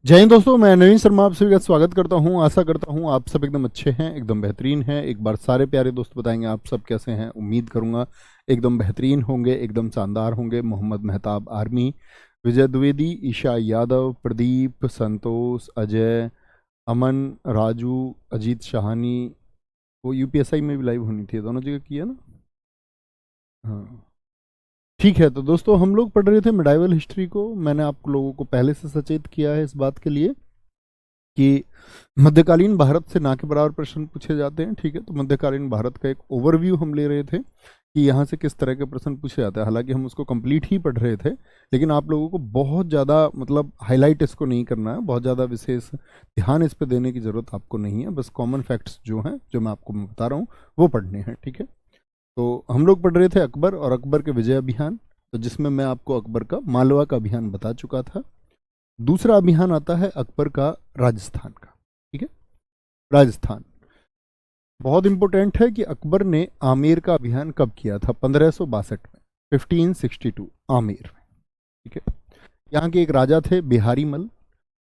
जय हिंद दोस्तों, मैं नवीन शर्मा आप सभी का स्वागत करता हूं। आशा करता हूं आप सब एकदम अच्छे हैं, एकदम बेहतरीन हैं। एक बार सारे प्यारे दोस्त बताएंगे आप सब कैसे हैं। उम्मीद करूंगा एकदम बेहतरीन होंगे, एकदम शानदार होंगे। मोहम्मद मेहताब आर्मी, विजय द्विवेदी, ईशा यादव, प्रदीप, संतोष, अजय, अमन, राजू, अजीत शाहानी। वो यूपीएसआई में भी लाइव होनी थी, दोनों जगह किया ना। हाँ, ठीक है। तो दोस्तों हम लोग पढ़ रहे थे मिडाइवल हिस्ट्री को। मैंने आप लोगों को पहले से सचेत किया है इस बात के लिए कि मध्यकालीन भारत से ना के बराबर प्रश्न पूछे जाते हैं। ठीक है, तो मध्यकालीन भारत का एक ओवरव्यू हम ले रहे थे कि यहाँ से किस तरह के प्रश्न पूछे जाते हैं। हालांकि हम उसको कंप्लीट ही पढ़ रहे थे, लेकिन आप लोगों को बहुत ज़्यादा मतलब हाईलाइट इसको नहीं करना है, बहुत ज़्यादा विशेष ध्यान इस पर देने की ज़रूरत आपको नहीं है। बस कॉमन फैक्ट्स जो हैं, जो मैं आपको बता रहा हूँ, वो पढ़ने हैं। ठीक है, तो हम लोग पढ़ रहे थे अकबर और अकबर के विजय अभियान, तो जिसमें मैं आपको अकबर का मालवा का अभियान बता चुका था। दूसरा अभियान आता है अकबर का राजस्थान का। ठीक है, राजस्थान बहुत इंपॉर्टेंट है कि अकबर ने आमेर का अभियान कब किया था? 1562 में, 1562 आमेर में। ठीक है, यहाँ के एक राजा थे बिहारी मल,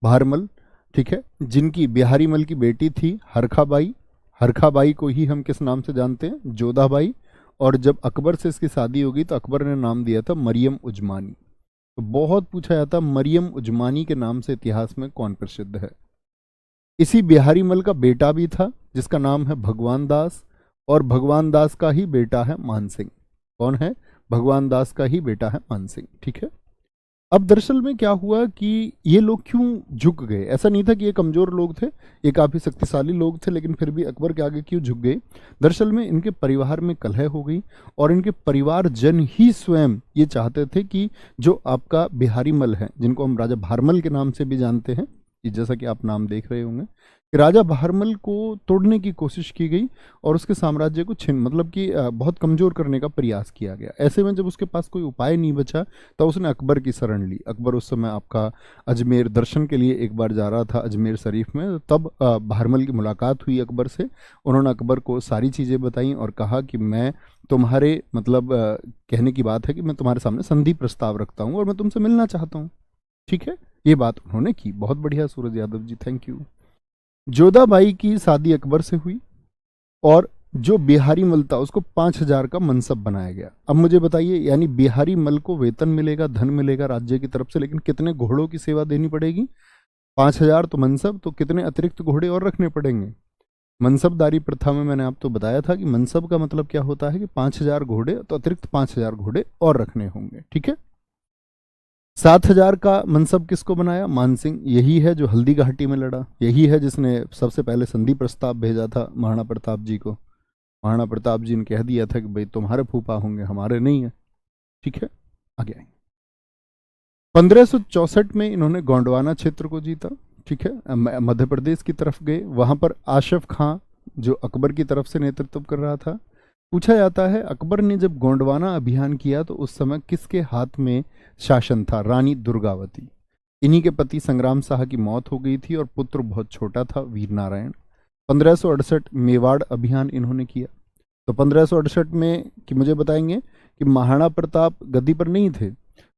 भारमल। ठीक है, जिनकी बिहारी मल की बेटी थी हरखाबाई। हरखाबाई को ही हम किस नाम से जानते हैं? जोधाबाई। और जब अकबर से इसकी शादी होगी तो अकबर ने नाम दिया था मरियम उजमानी। तो बहुत पूछा जाता मरियम उजमानी के नाम से इतिहास में कौन प्रसिद्ध है? इसी बिहारी मल का बेटा भी था जिसका नाम है भगवान दास, और भगवान दास का ही बेटा है मानसिंह। कौन है? भगवान दास का ही बेटा है मानसिंह। ठीक है, अब दरअसल में क्या हुआ कि ये लोग क्यों झुक गए? ऐसा नहीं था कि ये कमजोर लोग थे, ये काफी शक्तिशाली लोग थे, लेकिन फिर भी अकबर के आगे क्यों झुक गए? दरअसल में इनके परिवार में कलह हो गई, और इनके परिवार जन ही स्वयं ये चाहते थे कि जो आपका बिहारी मल है, जिनको हम राजा भारमल के नाम से भी जानते हैं, कि जैसा कि आप नाम देख रहे होंगे, कि राजा भारमल को तोड़ने की कोशिश की गई और उसके साम्राज्य को छिन मतलब कि बहुत कमजोर करने का प्रयास किया गया। ऐसे में जब उसके पास कोई उपाय नहीं बचा तो उसने अकबर की शरण ली। अकबर उस समय आपका अजमेर दर्शन के लिए एक बार जा रहा था, अजमेर शरीफ में, तब भारमल की मुलाकात हुई अकबर से। उन्होंने अकबर को सारी चीज़ें बताई और कहा कि मैं तुम्हारे मतलब कहने की बात है कि मैं तुम्हारे सामने संधि प्रस्ताव रखता हूँ और मैं तुमसे मिलना चाहता हूँ। ठीक है, ये बात उन्होंने की। बहुत बढ़िया सूरज यादव जी, थैंक यू। जोधाबाई की शादी अकबर से हुई, और जो बिहारी मल था उसको 5,000 का मनसब बनाया गया। अब मुझे बताइए, यानी बिहारी मल को वेतन मिलेगा, धन मिलेगा राज्य की तरफ से, लेकिन कितने घोड़ों की सेवा देनी पड़ेगी? 5,000 तो मनसब, तो कितने अतिरिक्त घोड़े और रखने पड़ेंगे? मनसबदारी प्रथा में मैंने आपको बताया था कि मनसब का मतलब क्या होता है कि 5,000 घोड़े, तो अतिरिक्त 5,000 घोड़े और रखने होंगे। ठीक है, 7,000 का मनसब किसको बनाया? मानसिंह। यही है जो हल्दी घाटी में लड़ा, यही है जिसने सबसे पहले संधि प्रस्ताव भेजा था महाराणा प्रताप जी को। महाराणा प्रताप जी ने कह दिया था कि भाई तुम्हारे फूफा होंगे, हमारे नहीं है। ठीक है, आगे आएंगे। 1564 में इन्होंने गोंडवाना क्षेत्र को जीता। ठीक है, मध्य प्रदेश की तरफ गए, वहां पर आशफ खां जो अकबर की तरफ से नेतृत्व कर रहा था। पूछा जाता है अकबर ने जब गोंडवाना अभियान किया तो उस समय किसके हाथ में शासन था? रानी दुर्गावती। इन्हीं के पति संग्राम शाह की मौत हो गई थी और पुत्र बहुत छोटा था, वीर नारायण। 1568 मेवाड़ अभियान इन्होंने किया। तो 1568 में कि मुझे बताएंगे कि महाराणा प्रताप गद्दी पर नहीं थे।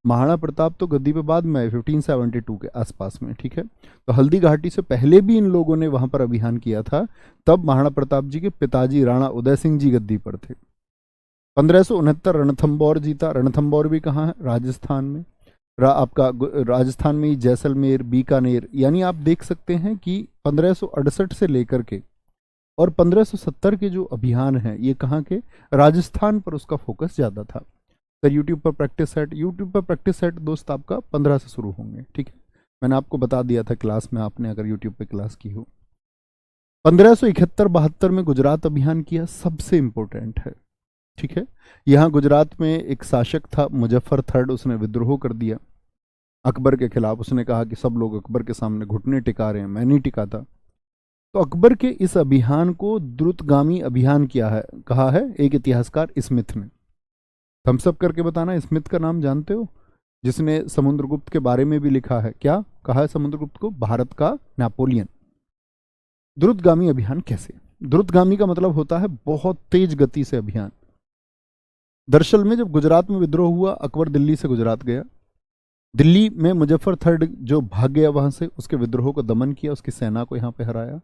महाराणा प्रताप तो गद्दी पे बाद में आए, 1572 के आसपास में। ठीक है, तो हल्दी घाटी से पहले भी इन लोगों ने वहां पर अभियान किया था। तब महाराणा प्रताप जी के पिताजी राणा उदय सिंह जी गद्दी पर थे। 1569 रणथंबोर जीता। रणथंबोर भी कहाँ है? राजस्थान में। आपका राजस्थान में ही जैसलमेर, बीकानेर, यानी आप देख सकते हैं कि 1568 से लेकर के और 1570 के जो अभियान हैं ये कहाँ के? राजस्थान पर उसका फोकस ज़्यादा था। सर यूट्यूब पर प्रैक्टिस सेट, यूट्यूब पर प्रैक्टिस सेट दोस्त आपका 15 से शुरू होंगे। ठीक है, मैंने आपको बता दिया था क्लास में, आपने अगर यूट्यूब पे क्लास की हो। 1571-72 में गुजरात अभियान किया, सबसे इंपॉर्टेंट है। ठीक है, यहाँ गुजरात में एक शासक था मुजफ्फर थर्ड, उसने विद्रोह कर दिया अकबर के खिलाफ। उसने कहा कि सब लोग अकबर के सामने घुटने टिका रहे हैं, मैं नहीं टिकाता। तो अकबर के इस अभियान को द्रुतगामी अभियान किया है, कहा है एक इतिहासकार स्मिथ ने। थम्सअप करके बताना, स्मिथ का नाम जानते हो? जिसने समुद्रगुप्त के बारे में भी लिखा है। क्या कहा है समुद्रगुप्त को? भारत का नेपोलियन। द्रुतगामी अभियान कैसे? द्रुतगामी का मतलब होता है बहुत तेज गति से अभियान। दरअसल में जब गुजरात में विद्रोह हुआ, अकबर दिल्ली से गुजरात गया, दिल्ली में मुजफ्फर थर्ड जो भाग गया वहां से, उसके विद्रोह को दमन किया, उसकी सेना को यहाँ पे हराया।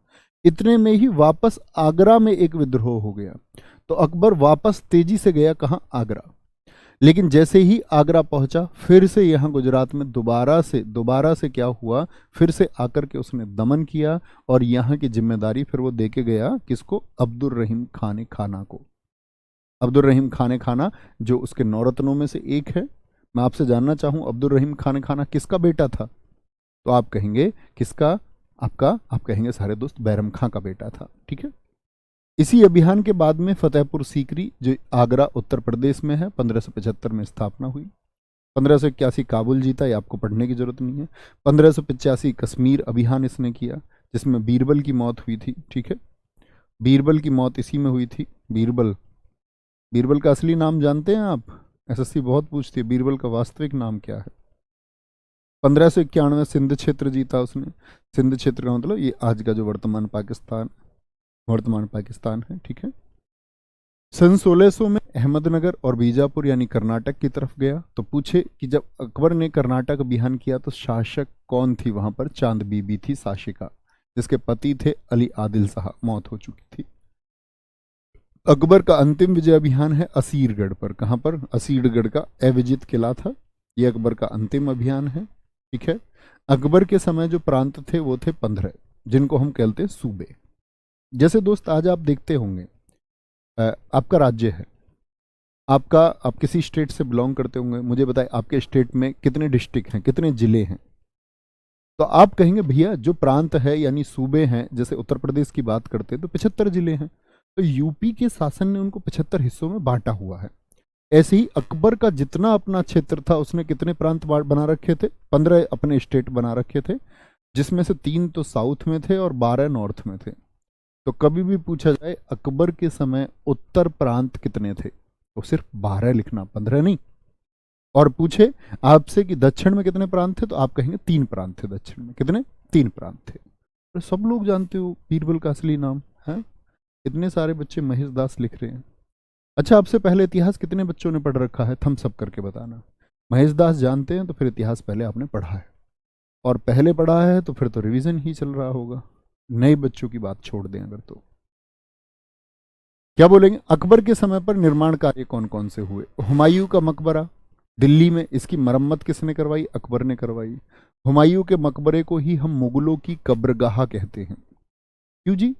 इतने में ही वापस आगरा में एक विद्रोह हो गया, तो अकबर वापस तेजी से गया कहाँ, आगरा। लेकिन जैसे ही आगरा पहुंचा, फिर से यहाँ गुजरात में दोबारा से क्या हुआ, फिर से आकर के उसने दमन किया, और यहाँ की जिम्मेदारी फिर वो दे के गया किसको, अब्दुल रहीम खान खाना को। अब्दुल रहीम खान खाना जो उसके नौरत्नों में से एक है। मैं आपसे जानना चाहूँ, अब्दुल रहीम खान खाना किसका बेटा था? तो आप कहेंगे किसका, आप कहेंगे सारे दोस्त बैरम खां का बेटा था, ठीक है। इसी अभियान के बाद में फतेहपुर सीकरी जो आगरा उत्तर प्रदेश में है, 1575 में स्थापना हुई। 1581 काबुल जीता, ये आपको पढ़ने की जरूरत नहीं है। 1585 कश्मीर अभियान इसने किया, जिसमें बीरबल की मौत हुई थी, ठीक है। बीरबल की मौत इसी में हुई थी। बीरबल, बीरबल का असली नाम जानते हैं आप? एसएससी बहुत पूछती है, बीरबल का वास्तविक नाम क्या है? 1591 सिंध क्षेत्र जीता उसने। सिंध क्षेत्र का मतलब ये आज का जो वर्तमान पाकिस्तान है, ठीक है। सन 1600 में अहमदनगर और बीजापुर यानी कर्नाटक की तरफ गया। तो पूछे कि जब अकबर ने कर्नाटक अभियान किया तो शासक कौन थी वहां पर? चांद बीबी थी शासिका, जिसके पति थे अली आदिल शाह, मौत हो चुकी थी। अकबर का अंतिम विजय अभियान है असीरगढ़ पर। कहां पर? असीरगढ़ का अविजित किला था, यह अकबर का अंतिम अभियान है, ठीक है। अकबर के समय जो प्रांत थे वो थे 15, जिनको हम कहते हैं सूबे। जैसे दोस्त आज आप देखते होंगे, आपका राज्य है, आप किसी स्टेट से बिलोंग करते होंगे, मुझे बताएं आपके स्टेट में कितने डिस्ट्रिक्ट हैं, कितने जिले हैं? तो आप कहेंगे भैया जो प्रांत है यानी सूबे हैं, जैसे उत्तर प्रदेश की बात करते हैं तो 75 जिले हैं। तो यूपी के शासन ने उनको 75 हिस्सों में बांटा हुआ है। ऐसे ही अकबर का जितना अपना क्षेत्र था, उसने कितने प्रांत बना रखे थे? 15 अपने स्टेट बना रखे थे, जिसमें से 3 तो साउथ में थे और 12 नॉर्थ में थे। तो कभी भी पूछा जाए अकबर के समय उत्तर प्रांत कितने थे, तो सिर्फ 12 लिखना, 15 नहीं। और पूछे आपसे कि दक्षिण में कितने प्रांत थे, तो आप कहेंगे 3 प्रांत थे दक्षिण में। कितने? 3 प्रांत थे। तो सब लोग जानते हो बीरबल का असली नाम है। इतने सारे बच्चे महेश दास लिख रहे हैं। अच्छा, आपसे पहले इतिहास कितने बच्चों ने पढ़ रखा है? थम्स अप करके बताना। महेश दास जानते हैं तो फिर इतिहास पहले आपने पढ़ा है, और पहले पढ़ा है तो फिर तो रिवीजन ही चल रहा होगा। नए बच्चों की बात छोड़ दें अगर तो क्या बोलेंगे? अकबर के समय पर निर्माण कार्य कौन कौन से हुए? हुमायूं का मकबरा दिल्ली में, इसकी मरम्मत किसने करवाई? अकबर ने करवाई। हुमायूं के मकबरे को ही हम मुगलों की कब्रगाह कहते हैं। क्यों जी?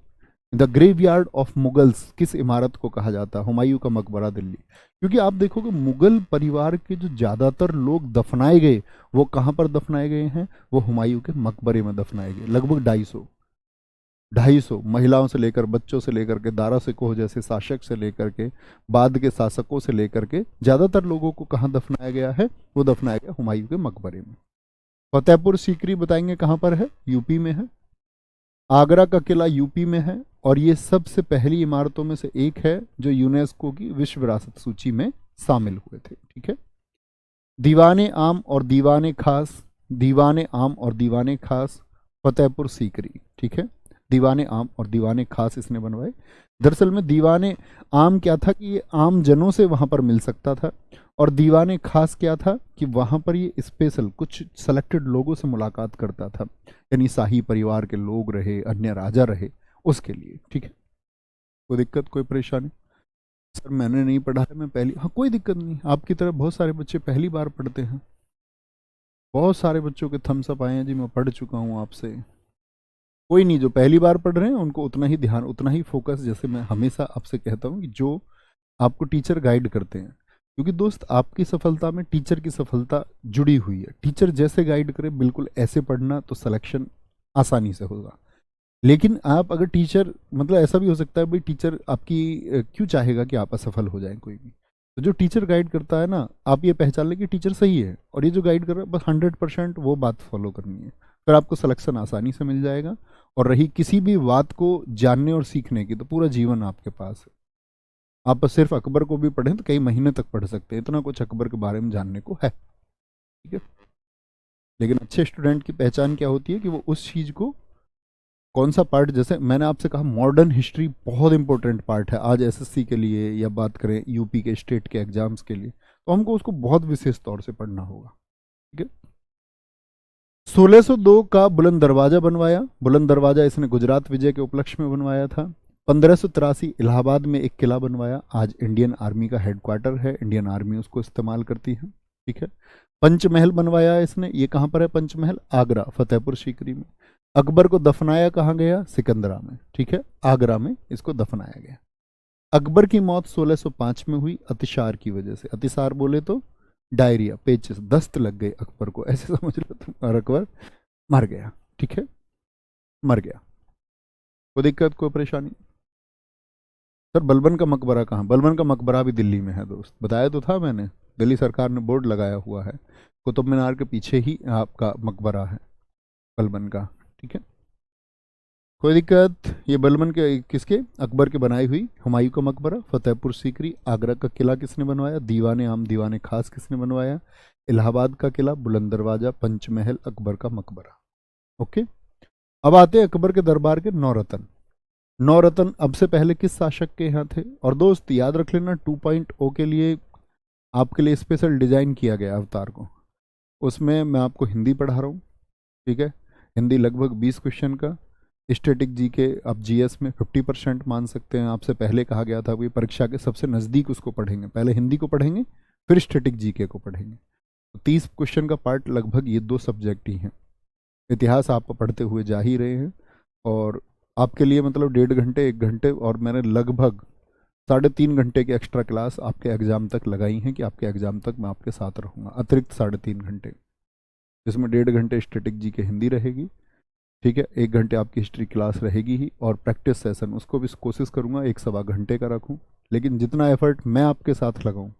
द ग्रेवयार्ड ऑफ मुगल्स किस इमारत को कहा जाता है? हुमायूं का मकबरा दिल्ली। क्योंकि आप देखोगे मुगल परिवार के जो ज्यादातर लोग दफनाए गए, वो कहां पर दफनाए गए हैं? वो हुमायूं के मकबरे में दफनाए गए। लगभग 250 महिलाओं से लेकर, बच्चों से लेकर के, दारा सिकोह जैसे शासक से लेकर के, बाद के शासकों से लेकर के, ज्यादातर लोगों को कहाँ दफनाया गया है? वो दफनाया गया हुमायूं के मकबरे में। फतेहपुर सीकरी बताएंगे कहाँ पर है? यूपी में है। आगरा का किला यूपी में है, और ये सबसे पहली इमारतों में से एक है जो यूनेस्को की विश्व विरासत सूची में शामिल हुए थे, ठीक है। दीवाने आम और दीवाने खास फतेहपुर सीकरी, ठीक है। दीवाने आम और दीवाने खास इसने बनवाए। दरअसल में दीवाने आम क्या था कि ये आम जनों से वहां पर मिल सकता था, और दीवाने खास क्या था कि वहां पर ये स्पेशल कुछ सेलेक्टेड लोगों से मुलाकात करता था, यानी शाही परिवार के लोग रहे, अन्य राजा रहे, उसके लिए, ठीक है। कोई दिक्कत, कोई परेशानी? सर मैंने नहीं पढ़ा है, मैं पहली, हाँ कोई दिक्कत नहीं, आपकी तरफ बहुत सारे बच्चे पहली बार पढ़ते हैं। बहुत सारे बच्चों के थम्स अप आए हैं जी, मैं पढ़ चुका हूँ आपसे। कोई नहीं, जो पहली बार पढ़ रहे हैं उनको उतना ही ध्यान, उतना ही फोकस, जैसे मैं हमेशा आपसे कहता हूँ कि जो आपको टीचर गाइड करते हैं, क्योंकि दोस्त आपकी सफलता में टीचर की सफलता जुड़ी हुई है। टीचर जैसे गाइड करे बिल्कुल ऐसे पढ़ना, तो सिलेक्शन आसानी से होगा। लेकिन आप अगर टीचर, मतलब ऐसा भी हो सकता है भाई टीचर आपकी क्यों चाहेगा कि आप असफल हो जाएं कोई भी। तो जो टीचर गाइड करता है ना, आप ये पहचान लें कि टीचर सही है, और ये जो गाइड कर रहा है बस 100% वो बात फॉलो करनी है, फिर आपको सिलेक्शन आसानी से मिल जाएगा। और रही किसी भी बात को जानने और सीखने की, तो पूरा जीवन आपके पास है। आप बस सिर्फ अकबर को भी पढ़ें तो कई महीने तक पढ़ सकते हैं, इतना कुछ अकबर के बारे में जानने को है, ठीक है। लेकिन अच्छे स्टूडेंट की पहचान क्या होती है कि वो उस चीज़ को, कौन सा पार्ट, जैसे मैंने आपसे कहा मॉडर्न हिस्ट्री बहुत इंपॉर्टेंट पार्ट है आज एसएससी के लिए, या बात करें यूपी के स्टेट के एग्जाम्स के लिए, तो हमको उसको बहुत विशेष तौर से पढ़ना होगा, ठीक है। 1602 का बुलंद दरवाजा बनवाया। बुलंद दरवाजा इसने गुजरात विजय के उपलक्ष्य में बनवाया था। 1583 इलाहाबाद में एक किला बनवाया, आज इंडियन आर्मी का हेडक्वार्टर है, इंडियन आर्मी उसको इस्तेमाल करती है। ठीक है। पंचमहल बनवाया इसने, ये कहाँ पर है पंचमहल? आगरा, फतेहपुर सीकरी में। अकबर को दफनाया कहाँ गया? सिकंदरा में। ठीक है, आगरा में इसको दफनाया गया। अकबर की मौत 1605 में हुई अतिसार की वजह से। अतिसार बोले तो डायरिया, पेचिस, दस्त लग गई अकबर को, ऐसे समझ लो तुम, और अकबर मर गया। ठीक है, मर गया। कोई दिक्कत, कोई परेशानी? सर बलबन का मकबरा कहाँ? बलबन का मकबरा भी दिल्ली में है दोस्त, बताया तो था मैंने, दिल्ली सरकार ने बोर्ड लगाया हुआ है, कुतुब मीनार के पीछे ही आपका मकबरा है बलबन का। ठीक है, कोई दिक्कत? ये बलबन के किसके? अकबर के बनाई हुई। हुमायूं का मकबरा, फतेहपुर सीकरी। आगरा का किला किसने बनवाया? दीवाने आम दीवाने खास किसने बनवाया? इलाहाबाद का किला, बुलंद दरवाजा, पंचमहल, अकबर का मकबरा। ओके, अब आते हैं अकबर के दरबार के नौरत्न। नौरत्न अब से पहले किस शासक के यहाँ थे? और दोस्त याद रख लेना, 2.0 के लिए आपके लिए स्पेशल डिजाइन किया गया अवतार को, उसमें मैं आपको हिंदी पढ़ा रहा हूँ। ठीक है, हिंदी लगभग 20 क्वेश्चन का। स्टैटिक जी के आप जीएस में 50% मान सकते हैं। आपसे पहले कहा गया था कि परीक्षा के सबसे नज़दीक उसको पढ़ेंगे, पहले हिंदी को पढ़ेंगे फिर स्टैटिक जीके को पढ़ेंगे। तो 30 क्वेश्चन का पार्ट लगभग ये 2 सब्जेक्ट ही हैं। इतिहास आप पढ़ते हुए जा ही रहे हैं, और आपके लिए मतलब 1.5 घंटे 1 घंटे, और मैंने लगभग 3.5 घंटे की एक्स्ट्रा क्लास आपके एग्ज़ाम तक लगाई हैं कि आपके एग्ज़ाम तक मैं आपके साथ रहूँगा, अतिरिक्त 3.5 घंटे, जिसमें 1.5 घंटे स्टैटिक जी के हिंदी रहेगी। ठीक है, 1 घंटे आपकी हिस्ट्री क्लास रहेगी ही, और प्रैक्टिस सेशन उसको भी कोशिश करूंगा 1 सवा घंटे का रखूं। लेकिन जितना एफर्ट मैं आपके साथ लगाऊं,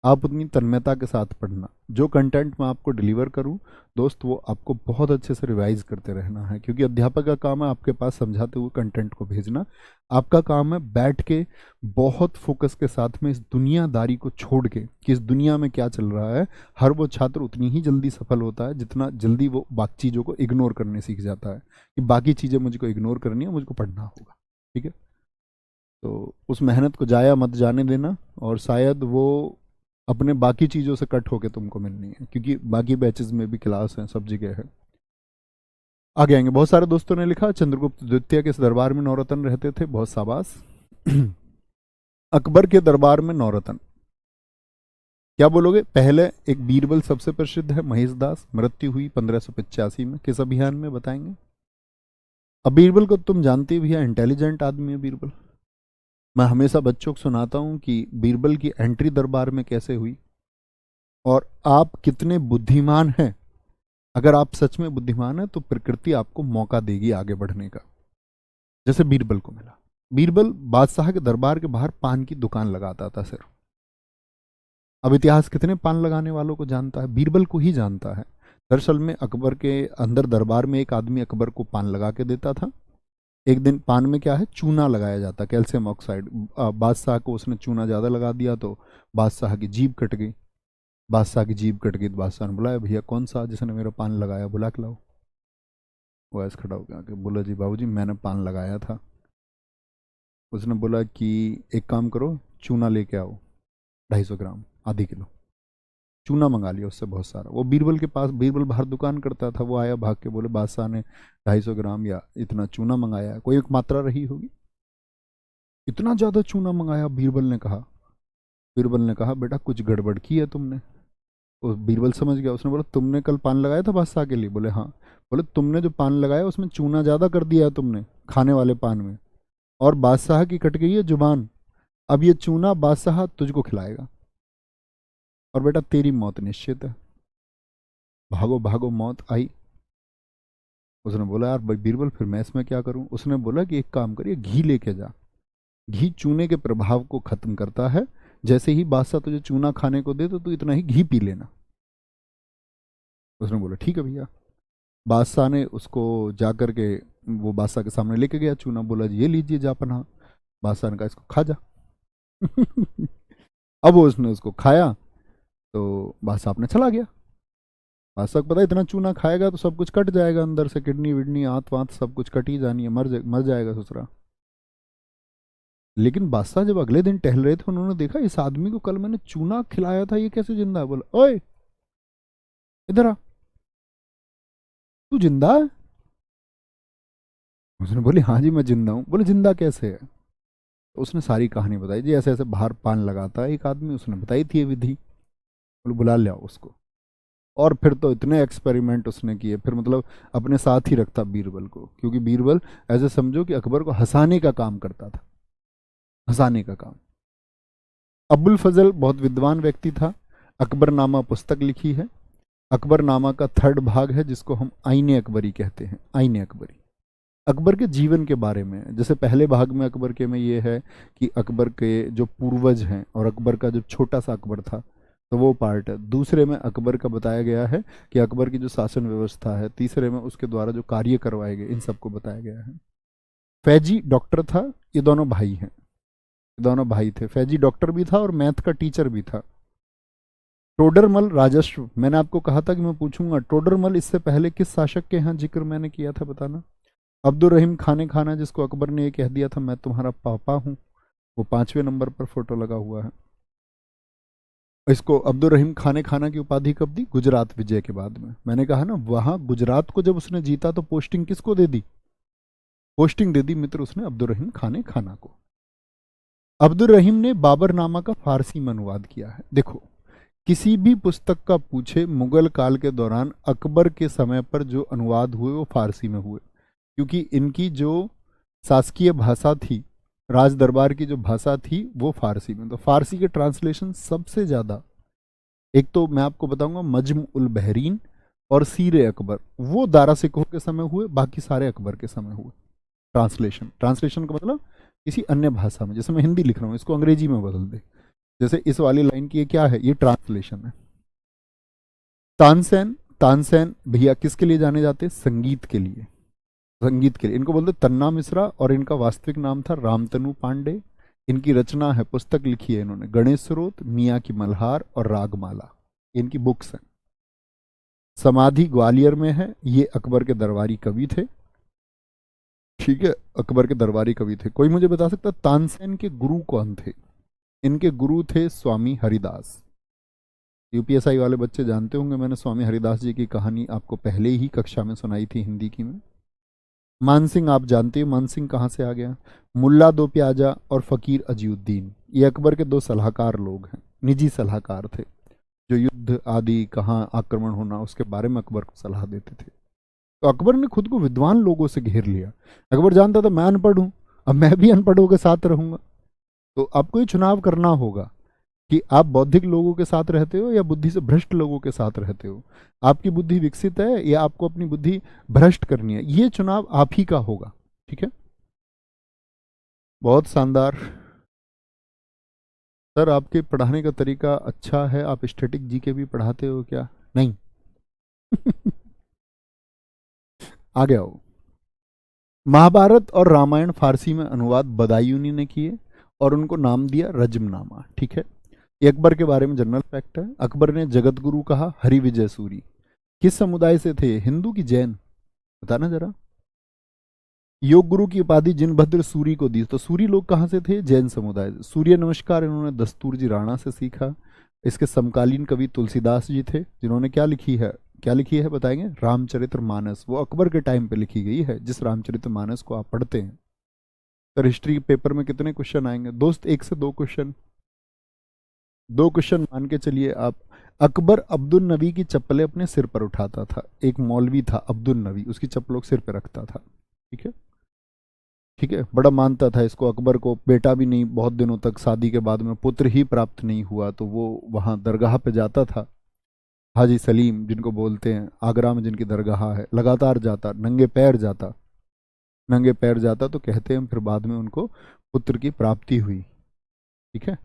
आप उतनी तन्मयता के साथ पढ़ना। जो कंटेंट मैं आपको डिलीवर करूं दोस्त, वो आपको बहुत अच्छे से रिवाइज करते रहना है, क्योंकि अध्यापक का काम है आपके पास समझाते हुए कंटेंट को भेजना। आपका काम है बैठ के बहुत फोकस के साथ में इस दुनियादारी को छोड़ के कि इस दुनिया में क्या चल रहा है। हर वो छात्र उतनी ही जल्दी सफल होता है जितना जल्दी वो बाकी चीज़ों को इग्नोर करने सीख जाता है, कि बाकी चीज़ें मुझको इग्नोर करनी है, मुझको पढ़ना होगा। ठीक है, तो उस मेहनत को जाया मत जाने देना, और शायद वो अपने बाकी चीज़ों से कट होके तुमको मिलनी है, क्योंकि बाकी बैचेस में भी क्लास हैं, सब जगह है। आगे आएंगे। बहुत सारे दोस्तों ने लिखा चंद्रगुप्त द्वितीय के दरबार में नौरत्न रहते थे, बहुत शाबाश। अकबर के दरबार में नौरत्न, क्या बोलोगे? पहले एक बीरबल सबसे प्रसिद्ध है, महेशदास, मृत्यु हुई 1585 में, किस अभियान में बताएंगे? अब बीरबल को तुम जानते भी है, इंटेलिजेंट आदमी है बीरबल। मैं हमेशा बच्चों को सुनाता हूं कि बीरबल की एंट्री दरबार में कैसे हुई, और आप कितने बुद्धिमान हैं। अगर आप सच में बुद्धिमान हैं तो प्रकृति आपको मौका देगी आगे बढ़ने का, जैसे बीरबल को मिला। बीरबल बादशाह के दरबार के बाहर पान की दुकान लगाता था सिर्फ। अब इतिहास कितने पान लगाने वालों को जानता है? बीरबल को ही जानता है। दरअसल में अकबर के अंदर दरबार में एक आदमी अकबर को पान लगा के देता था। एक दिन पान में क्या है, चूना लगाया जाता, कैल्शियम ऑक्साइड। बादशाह को उसने चूना ज़्यादा लगा दिया तो बादशाह की जीभ कट गई। बादशाह की जीभ कट गई तो बादशाह ने बुलाया, भैया कौन सा जिसने मेरा पान लगाया, बुला के लाओ। वो ऐसे खड़ा हो गया कि बोला, जी बाबूजी मैंने पान लगाया था। उसने बोला कि एक काम करो, चूना लेके आओ 250 ग्राम, आधी किलो चूना मंगा लिया उससे बहुत सारा। वो बीरबल के पास, बीरबल बाहर दुकान करता था, वो आया भाग के, बोले बादशाह ने 250 ग्राम या इतना चूना मंगाया है, कोई एक मात्रा रही होगी। इतना ज़्यादा चूना मंगाया, बीरबल ने कहा। बीरबल ने कहा बेटा कुछ गड़बड़ की है तुमने। वो बीरबल समझ गया, उसने बोला तुमने कल पान लगाया था बादशाह के लिए? बोले हाँ। बोले तुमने जो पान लगाया उसमें चूना ज़्यादा कर दिया है तुमने, खाने वाले पान में, और बादशाह की कट गई है जुबान। अब ये चूना बादशाह तुझको खिलाएगा, और बेटा तेरी मौत निश्चित है। भागो भागो, मौत आई। उसने बोला यार भाई बीरबल फिर मैं इसमें क्या करूं? उसने बोला कि एक काम करिए, घी लेके जा, घी चूने के प्रभाव को खत्म करता है। जैसे ही बादशाह तुझे चूना खाने को दे तो तू इतना ही घी पी लेना। उसने बोला ठीक है भैया। बादशाह ने उसको जा कर के, वो बादशाह के सामने लेके गया चूना, बोला ये लीजिए जापना। बादशाह ने कहा इसको खा जा। अब उसने उसको खाया तो बादशाह अपने चला गया। बादशाह को पता है इतना चूना खाएगा तो सब कुछ कट जाएगा अंदर से, किडनी विडनी आंत वांत सब कुछ कट ही जानी है, मर जाएगा ससुरा। लेकिन बादशाह जब अगले दिन टहल रहे थे, उन्होंने देखा इस आदमी को कल मैंने चूना खिलाया था, ये कैसे जिंदा है? बोला ओए इधर आ। तू जिंदा है? उसने बोली हाँ जी मैं जिंदा हूँ। बोले जिंदा कैसे है? तो उसने सारी कहानी बताई जी, ऐसे ऐसे बाहर पान लगाता है एक आदमी, उसने बताई थी ये विधि। बोले बुला ले आओ उसको। और फिर तो इतने एक्सपेरिमेंट उसने किए, फिर मतलब अपने साथ ही रखता बीरबल को, क्योंकि बीरबल ऐसे समझो कि अकबर को हंसाने का काम करता था, हंसाने का काम। अबुल फजल बहुत विद्वान व्यक्ति था। अकबरनामा पुस्तक लिखी है। अकबरनामा का थर्ड भाग है जिसको हम आईने अकबरी कहते हैं, आईने अकबरी। अकबर के जीवन के बारे में, जैसे पहले भाग में अकबर के में ये है कि अकबर के जो पूर्वज हैं और अकबर का जो छोटा सा अकबर था, तो वो पार्ट है। दूसरे में अकबर का बताया गया है कि अकबर की जो शासन व्यवस्था है। तीसरे में उसके द्वारा जो कार्य करवाए गए, इन सबको बताया गया है। फैजी डॉक्टर था। ये दोनों भाई हैं, ये दोनों भाई थे। फैजी डॉक्टर भी था और मैथ का टीचर भी था। टोडरमल राजस्व, मैंने आपको कहा था कि मैं पूछूंगा टोडरमल इससे पहले किस शासक के यहाँ जिक्र मैंने किया था, बताना। अब्दुल रहीम खाने खाना, जिसको अकबर ने ये कह दिया था मैं तुम्हारा पापा हूँ, वो 5वें नंबर पर फोटो लगा हुआ है। इसको अब्दुल रहीम खाने खाना की उपाधि कब दी? गुजरात विजय के बाद में। मैंने कहा ना, वहां गुजरात को जब उसने जीता तो पोस्टिंग किसको दे दी? पोस्टिंग दे दी मित्र उसने अब्दुल रहीम खाने खाना को। अब्दुल रहीम ने बाबरनामा का फारसी में अनुवाद किया है। देखो, किसी भी पुस्तक का पूछे मुगल काल के दौरान अकबर के समय पर जो अनुवाद हुए वो फारसी में हुए, क्योंकि इनकी जो शासकीय भाषा थी, राज दरबार की जो भाषा थी वो फारसी में। तो फारसी के ट्रांसलेशन सबसे ज़्यादा, एक तो मैं आपको बताऊंगा मजम उल बहरीन और सीरे अकबर, वो दारा सिकोह के समय हुए, बाकी सारे अकबर के समय हुए। ट्रांसलेशन, ट्रांसलेशन का मतलब किसी अन्य भाषा में, जैसे मैं हिंदी लिख रहा हूँ इसको अंग्रेजी में बदल दे, जैसे इस वाली लाइन की ये क्या है, ये ट्रांसलेशन है। तानसेन, तानसेन भैया किसके लिए जाने जाते? संगीत के लिए, संगीत के लिए। इनको बोलते तन्ना मिश्रा और इनका वास्तविक नाम था रामतनु पांडे। इनकी रचना है, पुस्तक लिखी है इन्होंने, गणेश स्रोत, मियाँ की मल्हार और रागमाला, इनकी बुक्स हैं। समाधि ग्वालियर में है। ये अकबर के दरबारी कवि थे, ठीक है, अकबर के दरबारी कवि थे। कोई मुझे बता सकता तानसेन के गुरु कौन थे? इनके गुरु थे स्वामी हरिदास। यूपीएसआई वाले बच्चे जानते होंगे, मैंने स्वामी हरिदास जी की कहानी आपको पहले ही कक्षा में सुनाई थी हिंदी की में। मानसिंह आप जानते हो, मानसिंह कहाँ से आ गया? मुल्ला दो प्याजा और फ़कीर अजीउद्दीन, ये अकबर के दो सलाहकार लोग हैं, निजी सलाहकार थे, जो युद्ध आदि कहाँ आक्रमण होना उसके बारे में अकबर को सलाह देते थे। तो अकबर ने खुद को विद्वान लोगों से घेर लिया। अकबर जानता था मैं अनपढ़ हूँ, अब मैं भी अनपढ़ों के साथ रहूंगा। तो आपको ये चुनाव करना होगा कि आप बौद्धिक लोगों के साथ रहते हो या बुद्धि से भ्रष्ट लोगों के साथ रहते हो। आपकी बुद्धि विकसित है या आपको अपनी बुद्धि भ्रष्ट करनी है, ये चुनाव आप ही का होगा। ठीक है, बहुत शानदार। सर आपके पढ़ाने का तरीका अच्छा है, आप स्टैटिक जीके भी पढ़ाते हो क्या? नहीं। आ गया हो। महाभारत और रामायण फारसी में अनुवाद बदायूनी ने किए और उनको नाम दिया रजमनामा। ठीक है, ये अकबर के बारे में जनरल फैक्ट है। अकबर ने जगत गुरु कहा हरि विजय सूरी। किस समुदाय से थे, हिंदू की जैन? बताना जरा। योग गुरु की उपाधि जिनभद्र सूरी को दी, तो सूरी लोग कहाँ से थे? जैन समुदाय से। सूर्य नमस्कार इन्होंने दस्तूर जी राणा से सीखा। इसके समकालीन कवि तुलसीदास जी थे, जिन्होंने क्या लिखी है, क्या लिखी है बताएंगे? रामचरित्र मानस, वो अकबर के टाइम पे लिखी गई है, जिस रामचरित्र मानस को आप पढ़ते हैं। तो हिस्ट्री पेपर में कितने क्वेश्चन आएंगे दोस्त? 1 से 2 क्वेश्चन, 2 क्वेश्चन मान के चलिए आप। अकबर अब्दुल नबी की चप्पलें अपने सिर पर उठाता था। एक मौलवी था अब्दुल नबी, उसकी चप्पलों को सिर पर रखता था। ठीक है, ठीक है, बड़ा मानता था इसको। अकबर को बेटा भी नहीं, बहुत दिनों तक शादी के बाद में पुत्र ही प्राप्त नहीं हुआ, तो वो वहाँ दरगाह पे जाता था। हाजी सलीम जिनको बोलते हैं, आगरा में जिनकी दरगाह है, लगातार जाता, नंगे पैर जाता, नंगे पैर जाता। तो कहते हैं फिर बाद में उनको पुत्र की प्राप्ति हुई। ठीक है,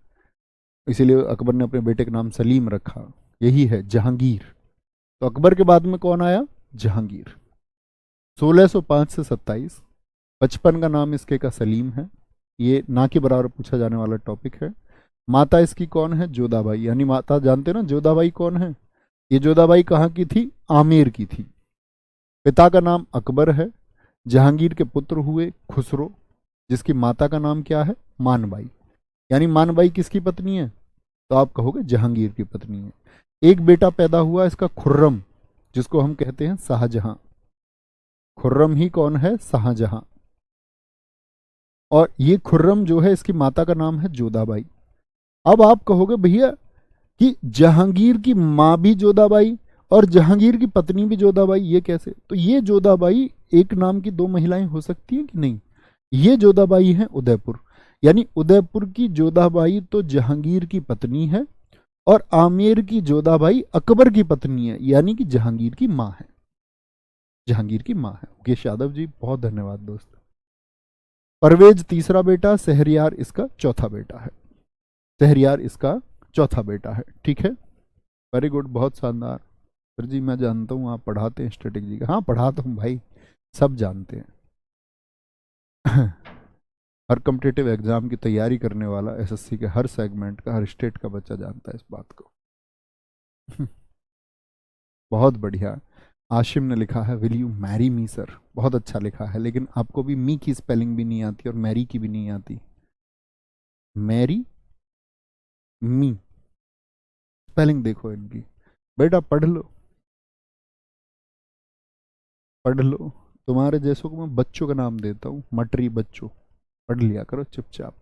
इसीलिए अकबर ने अपने बेटे का नाम सलीम रखा, यही है जहांगीर। तो अकबर के बाद में कौन आया? जहांगीर। 1605 से 27। 55 का नाम इसके का सलीम है। ये ना के बराबर पूछा जाने वाला टॉपिक है। माता इसकी कौन है? जोधाबाई, यानी माता जानते ना जोधाबाई कौन है? ये जोधाबाई कहाँ की थी? आमेर की थी। पिता का नाम अकबर है। जहांगीर के पुत्र हुए खुसरो, जिसकी माता का नाम क्या है? मानबाई। यानी मानबाई किसकी पत्नी है? तो आप कहोगे जहांगीर की पत्नी है। एक बेटा पैदा हुआ इसका खुर्रम, जिसको हम कहते हैं शाहजहां। खुर्रम ही कौन है? शाहजहां। और ये खुर्रम जो है इसकी माता का नाम है जोधाबाई। अब आप कहोगे भैया कि जहांगीर की माँ भी जोधाबाई और जहांगीर की पत्नी भी जोधाबाई, ये कैसे? तो ये जोधाबाई एक नाम की दो महिलाएं हो सकती हैं कि नहीं? ये जोधाबाई हैं उदयपुर, यानी उदयपुर की जोधाबाई तो जहांगीर की पत्नी है और आमेर की जोधाबाई अकबर की पत्नी है, यानी कि जहांगीर की माँ है। जहांगीर की माँ है। मुकेश यादव जी बहुत धन्यवाद दोस्त। परवेज तीसरा बेटा, शहरयार इसका चौथा बेटा है। शहरयार इसका चौथा बेटा है। ठीक है, वेरी गुड, बहुत शानदार। सर जी मैं जानता हूँ आप पढ़ाते हैं स्ट्रेटेजी का। हाँ पढ़ाता हूँ भाई, सब जानते हैं। हर कॉम्पिटिटिव एग्जाम की तैयारी करने वाला एसएससी के हर सेगमेंट का, हर स्टेट का बच्चा जानता है इस बात को। बहुत बढ़िया। आशिम ने लिखा है will you marry me sir, बहुत अच्छा लिखा है, लेकिन आपको भी मी की स्पेलिंग भी नहीं आती और मैरी की भी नहीं आती। मैरी मी स्पेलिंग देखो इनकी, बेटा पढ़ लो पढ़ लो। तुम्हारे जैसों को मैं बच्चों का नाम देता हूँ, मटरी बच्चों, पढ़ लिया करो चुपचाप।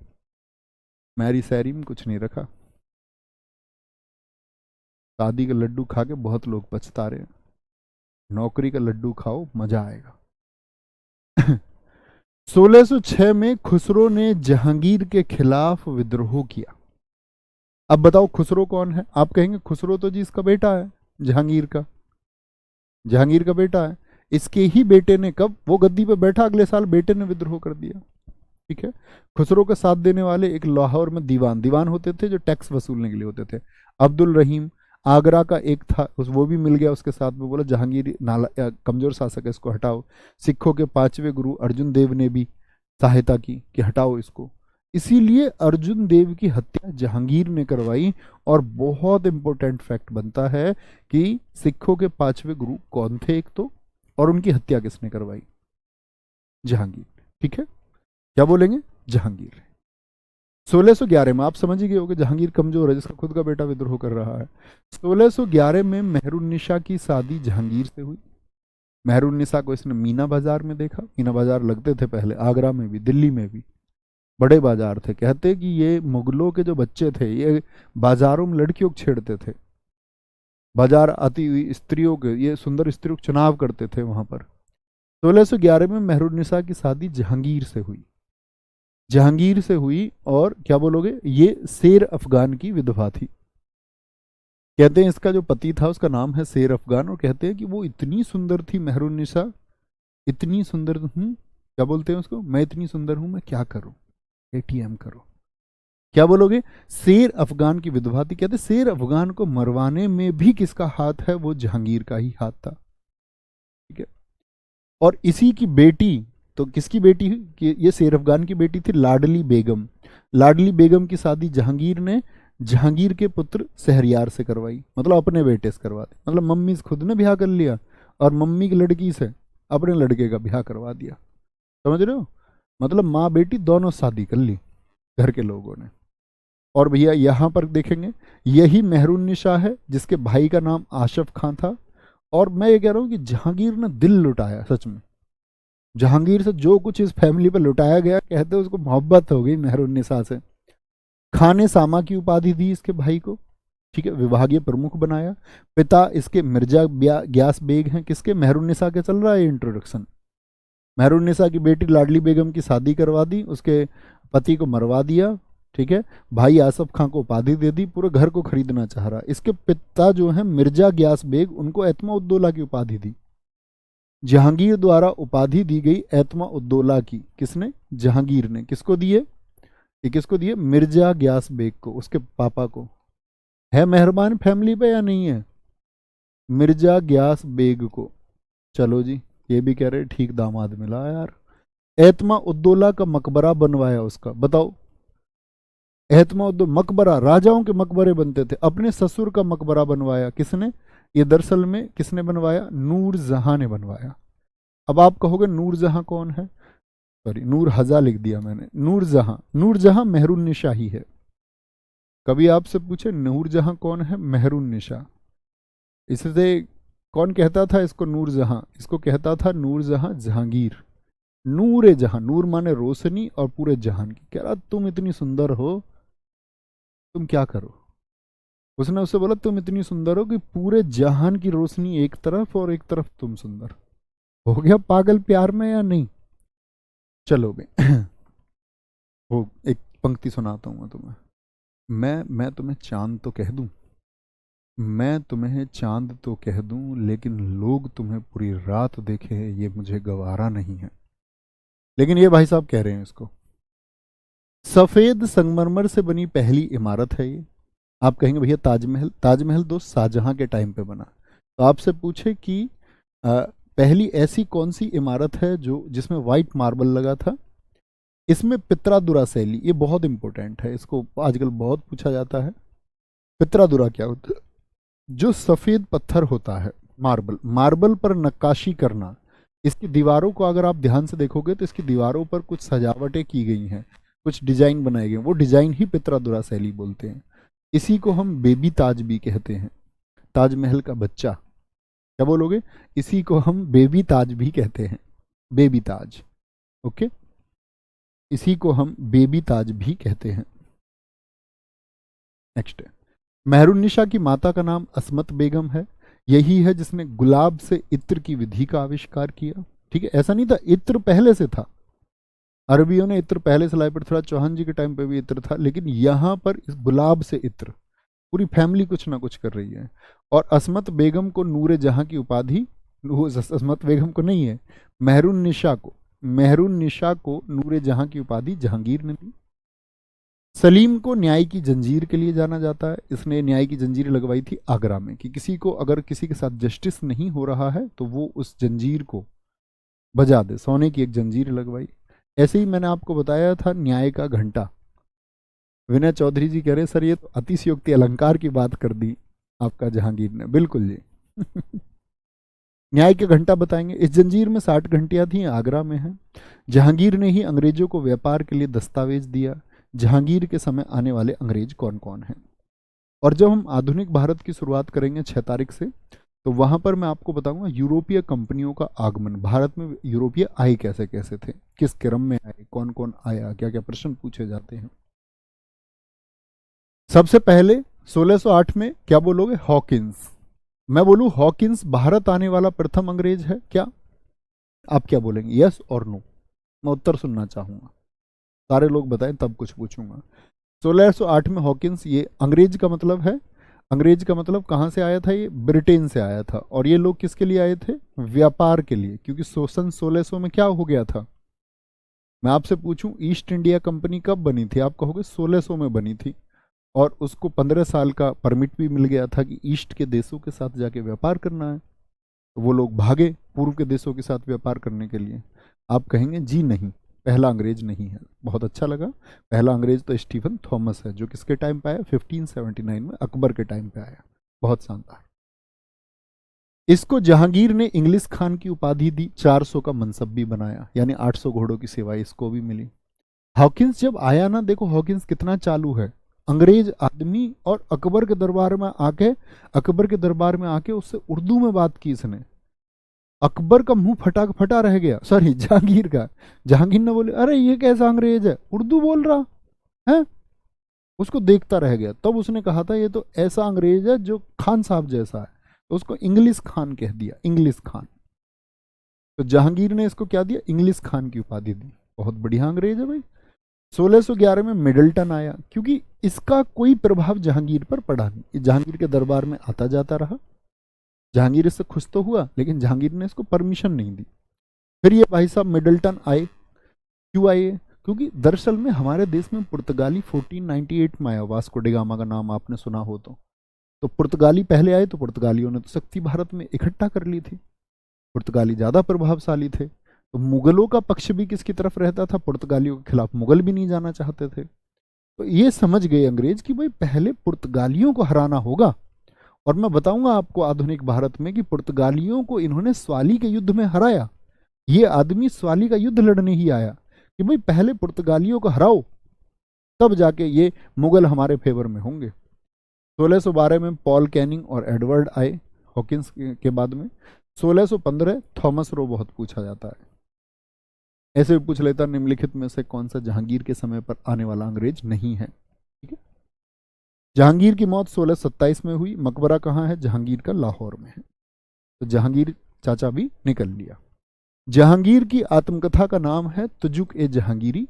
मैरी सैरी में कुछ नहीं रखा। शादी का लड्डू खा के बहुत लोग पछता रहे हैं, नौकरी का लड्डू खाओ मजा आएगा। 1606 में खुसरो ने जहांगीर के खिलाफ विद्रोह किया। अब बताओ खुसरो कौन है? आप कहेंगे खुसरो तो जी इसका बेटा है, जहांगीर का, जहांगीर का बेटा है। इसके ही बेटे ने, कब वो गद्दी पे बैठा अगले साल बेटे ने विद्रोह कर दिया। ठीक है, खुसरो का साथ देने वाले एक लाहौर में दीवान, दीवान होते थे जो टैक्स वसूलने के लिए होते थे, अब्दुल रहीम। आगरा का एक था, वो भी मिल गया उसके साथ में, बोला जहांगीर नाला कमजोर शासक है, इसको हटाओ। सिखों के पांचवें गुरु अर्जुन देव ने भी सहायता की कि हटाओ इसको। इसीलिए अर्जुन देव की हत्या जहांगीर ने करवाई। और बहुत इंपॉर्टेंट फैक्ट बनता है कि सिखों के पांचवें गुरु कौन थे एक तो, और उनकी हत्या किसने करवाई? जहांगीर। ठीक है, क्या बोलेंगे? जहांगीर। 1611 में आप समझ ही गए होंगे जहांगीर कमजोर है, जिसका खुद का बेटा विद्रोह कर रहा है। 1611 में मेहरुन्निसा की शादी जहांगीर से हुई। मेहरुन्निसा को इसने मीना बाजार में देखा। मीना बाजार लगते थे पहले, आगरा में भी, दिल्ली में भी बड़े बाजार थे। कहते कि ये मुगलों के जो बच्चे थे ये बाजारों में लड़कियों को छेड़ते थे, बाजार आती हुई स्त्रियों के, ये सुंदर स्त्रियों को चुनाव करते थे वहां पर। 1611 में मेहरुन्निसा की शादी जहांगीर से हुई। जहांगीर से हुई, और क्या बोलोगे, ये शेर अफगान की विधवा थी। कहते हैं इसका जो पति था उसका नाम है शेर अफगान, और कहते हैं कि वो इतनी सुंदर थी मेहरुन्निसा, इतनी सुंदर हूँ, क्या बोलते हैं उसको, मैं इतनी सुंदर हूं मैं क्या करूं, एटीएम करो। क्या बोलोगे? शेर अफगान की विधवा थी। कहते शेर अफगान को मरवाने में भी किसका हाथ है? वो जहांगीर का ही हाथ था। ठीक है, और इसी की बेटी, तो किसकी बेटी कि ये शेर अफगान की बेटी थी लाडली बेगम। लाडली बेगम की शादी जहांगीर ने जहांगीर के पुत्र शहरयार से करवाई, मतलब अपने बेटे से करवा दी। मतलब मम्मी से खुद ने ब्याह कर लिया और मम्मी की लड़की से अपने लड़के का ब्याह करवा दिया। समझ रहे हो? मतलब माँ बेटी दोनों शादी कर ली घर के लोगों ने। और भैया यहाँ पर देखेंगे यही मेहरुन्निसा है जिसके भाई का नाम आशफ खां था। और मैं ये कह रहा हूँ कि जहांगीर ने दिल लुटाया सच में। जहांगीर से जो कुछ इस फैमिली पर लुटाया गया, कहते उसको मोहब्बत हो गई मेहरुन्निसा से। खां ने सामा की उपाधि दी इसके भाई को। ठीक है, विभागीय प्रमुख बनाया। पिता इसके मिर्जा ग्यास बेग हैं, किसके? मेहरुन्निसा के। चल रहा है इंट्रोडक्शन। मेहरुन्निसा की बेटी लाडली बेगम की शादी करवा दी, उसके पति को मरवा दिया। ठीक है, भाई आसफ खां को उपाधि दे दी, पूरे घर को खरीदना चाह रहा। इसके पिता जो है मिर्जा ग्यास बेग, उनको एतमा उद्दौला की उपाधि दी। जहांगीर द्वारा उपाधि दी गई एतमा उद्दौला की, किसने? जहांगीर ने। किसको दिए? ये किसको दिए? मिर्जा ग्यास बेग को, उसके पापा को। है मेहरबान फैमिली पे या नहीं है? मिर्जा ग्यास बेग को। चलो जी, ये भी कह रहे ठीक दामाद मिला यार। एतमा उद्दौला का मकबरा बनवाया उसका, बताओ। एतमा उद्दौला मकबरा, राजाओं के मकबरे बनते थे। अपने ससुर का मकबरा बनवाया, किसने? ये दरअसल में किसने बनवाया? नूर जहां ने बनवाया। अब आप कहोगे नूर जहां कौन है? सॉरी, नूर हजा लिख दिया मैंने। नूर जहां, नूर जहां मेहरुन्निसा ही है। कभी आपसे पूछे नूर जहां कौन है? मेहरुन्निसा। इससे कौन कहता था इसको नूर जहां? इसको कहता था नूर जहां जहांगीर। नूर जहां, नूर माने रोशनी और पूरे जहान की। कह रहा तुम इतनी सुंदर हो, तुम क्या करो? उसने उससे बोला तुम इतनी सुंदर हो कि पूरे जहान की रोशनी एक तरफ और एक तरफ तुम सुंदर। हो गया पागल प्यार में या नहीं? चलो बे वो एक पंक्ति सुनाता हूँ मैं तुम्हें। मैं तुम्हें चांद तो कह दूं, मैं तुम्हें चांद तो कह दूं, लेकिन लोग तुम्हें पूरी रात देखे ये मुझे गवारा नहीं है। लेकिन ये भाई साहब कह रहे हैं इसको। सफेद संगमरमर से बनी पहली इमारत है ये। आप कहेंगे भैया ताजमहल, ताजमहल दोस्त शाहजहां के टाइम पे बना। तो आपसे पूछे कि पहली ऐसी कौन सी इमारत है जो जिसमें वाइट मार्बल लगा था? इसमें पित्रादुरा शैली, ये बहुत इंपॉर्टेंट है, इसको आजकल बहुत पूछा जाता है। पित्रादुरा क्या होता है? जो सफेद पत्थर होता है, मार्बल, मार्बल पर नक्काशी करना। इसकी दीवारों को अगर आप ध्यान से देखोगे तो इसकी दीवारों पर कुछ सजावटें की गई हैं, कुछ डिजाइन बनाए गए, वो डिजाइन ही पित्रादुरा शैली बोलते हैं। इसी को हम बेबी ताज भी कहते हैं, ताजमहल का बच्चा। क्या बोलोगे? इसी को हम बेबी ताज भी कहते हैं, बेबी ताज। ओके, इसी को हम बेबी ताज भी कहते हैं। नेक्स्ट, मेहरुन्निसा की माता का नाम असमत बेगम है। यही है जिसने गुलाब से इत्र की विधि का आविष्कार किया। ठीक है, ऐसा नहीं था इत्र पहले से था, अरबियों ने इत्र पहले से लाए, पृथ्वीराज चौहान जी के टाइम पे भी इत्र था, लेकिन यहाँ पर इस गुलाब से इत्र पूरी फैमिली कुछ ना कुछ कर रही है। और असमत बेगम को नूरे जहां की उपाधि, असमत बेगम को नहीं है, मेहरुन्निसा को, मेहरुन्निसा को नूरे जहां की उपाधि जहांगीर ने दी। सलीम को न्याय की जंजीर के लिए जाना जाता है। इसने न्याय की जंजीर लगवाई थी आगरा में, कि किसी को अगर किसी के साथ जस्टिस नहीं हो रहा है तो वो उस जंजीर को बजा दे, सोने की एक जंजीर लगवाई। ऐसे ही मैंने आपको बताया था न्याय का घंटा। विनय चौधरी जी कह रहे सर ये तो अतिशयोक्ति अलंकार की बात कर दी आपका जहांगीर ने। बिल्कुल जी न्याय के घंटा बताएंगे। इस जंजीर में 60 घंटियां थी, आगरा में है। जहांगीर ने ही अंग्रेजों को व्यापार के लिए दस्तावेज दिया। जहांगीर के समय आने वाले अंग्रेज कौन कौन हैं? और जब हम आधुनिक भारत की शुरुआत करेंगे 6 तारीख से, तो वहां पर मैं आपको बताऊंगा यूरोपीय कंपनियों का आगमन। भारत में यूरोपीय आए कैसे कैसे थे, किस क्रम में आए, कौन कौन आया, क्या क्या प्रश्न पूछे जाते हैं। सबसे पहले 1608 में क्या बोलोगे? हॉकिंस। मैं बोलूं हॉकिंस भारत आने वाला प्रथम अंग्रेज है क्या? आप क्या बोलेंगे, यस और नो? मैं उत्तर सुनना चाहूंगा, सारे लोग बताएं तब कुछ पूछूंगा। 1608 में हॉकिंस, ये अंग्रेज का मतलब है, अंग्रेज का मतलब कहाँ से आया था? ये ब्रिटेन से आया था। और ये लोग किसके लिए आए थे? व्यापार के लिए, क्योंकि सन 1600 में क्या हो गया था? मैं आपसे पूछूं ईस्ट इंडिया कंपनी कब बनी थी? आप कहोगे 1600 में बनी थी, और उसको 15 साल का परमिट भी मिल गया था कि ईस्ट के देशों के साथ जाके व्यापार करना है। तो वो लोग भागे पूर्व के देशों के साथ व्यापार करने के लिए। आप कहेंगे जी नहीं, पहला अंग्रेज नहीं है। बहुत अच्छा लगा। पहला अंग्रेज तो स्टीफन थॉमस है, जो किसके टाइम पे आया? 1579 में, अकबर के टाइम पे आया। बहुत शानदार। इसको जहांगीर ने इंग्लिश खान की उपाधि दी, 400 का मनसब भी बनाया, यानी 800 घोड़ों की सेवा इसको भी मिली। हॉकिंस जब आया ना, देखो हॉकिंस कितना चालू है, अंग्रेज आदमी, और अकबर के दरबार में आके, अकबर के दरबार में आके उससे उर्दू में बात की इसने। अकबर का मुंह फटा फटा रह गया, सॉरी जहांगीर का। जहांगीर ने बोले अरे ये कैसा अंग्रेज है, उर्दू बोल रहा है। उसको देखता रह गया। तब उसने कहा था ये तो ऐसा अंग्रेज है जो खान साहब जैसा है, तो उसको इंग्लिश खान कह दिया, इंग्लिश खान। तो जहांगीर ने इसको क्या दिया? इंग्लिश खान की उपाधि दी। बहुत बढ़िया अंग्रेज है भाई। 1611 में मिडल्टन आया, क्योंकि इसका कोई प्रभाव जहांगीर पर पड़ा नहीं, जहांगीर के दरबार में आता जाता रहा। जहांगीर इससे खुश तो हुआ, लेकिन जहांगीर ने इसको परमिशन नहीं दी। फिर ये भाई साहब मिडल्टन आए। क्यों आए? क्योंकि दरअसल में हमारे देश में पुर्तगाली 1498 में आया। वास्को डी गामा का नाम आपने सुना हो तो पुर्तगाली पहले आए, तो पुर्तगालियों ने तो शक्ति भारत में इकट्ठा कर ली थी। पुर्तगाली ज़्यादा प्रभावशाली थे, तो मुगलों का पक्ष भी किसकी तरफ रहता था? पुर्तगालियों के खिलाफ। मुगल भी नहीं जाना चाहते थे। तो ये समझ गए अंग्रेज कि भाई पहले पुर्तगालियों को हराना होगा। और मैं बताऊंगा आपको आधुनिक भारत में कि पुर्तगालियों को इन्होंने स्वाली के युद्ध में हराया। ये आदमी स्वाली का युद्ध लड़ने ही आया कि भाई पहले पुर्तगालियों को हराओ, तब जाके ये मुगल हमारे फेवर में होंगे। 1612 में पॉल कैनिंग और एडवर्ड आए, हॉकिंस के बाद में। 1615 थॉमस रो बहुत पूछा जाता है। ऐसे भी पूछ लेता निम्नलिखित में से कौन सा जहांगीर के समय पर आने वाला अंग्रेज नहीं है। ठीक है। जहांगीर की मौत 1627 में हुई। मकबरा कहाँ है? जहांगीर का लाहौर में है। तो जहांगीर चाचा भी निकल लिया। जहांगीर की आत्मकथा का नाम है तुजुक ए जहांगीरी।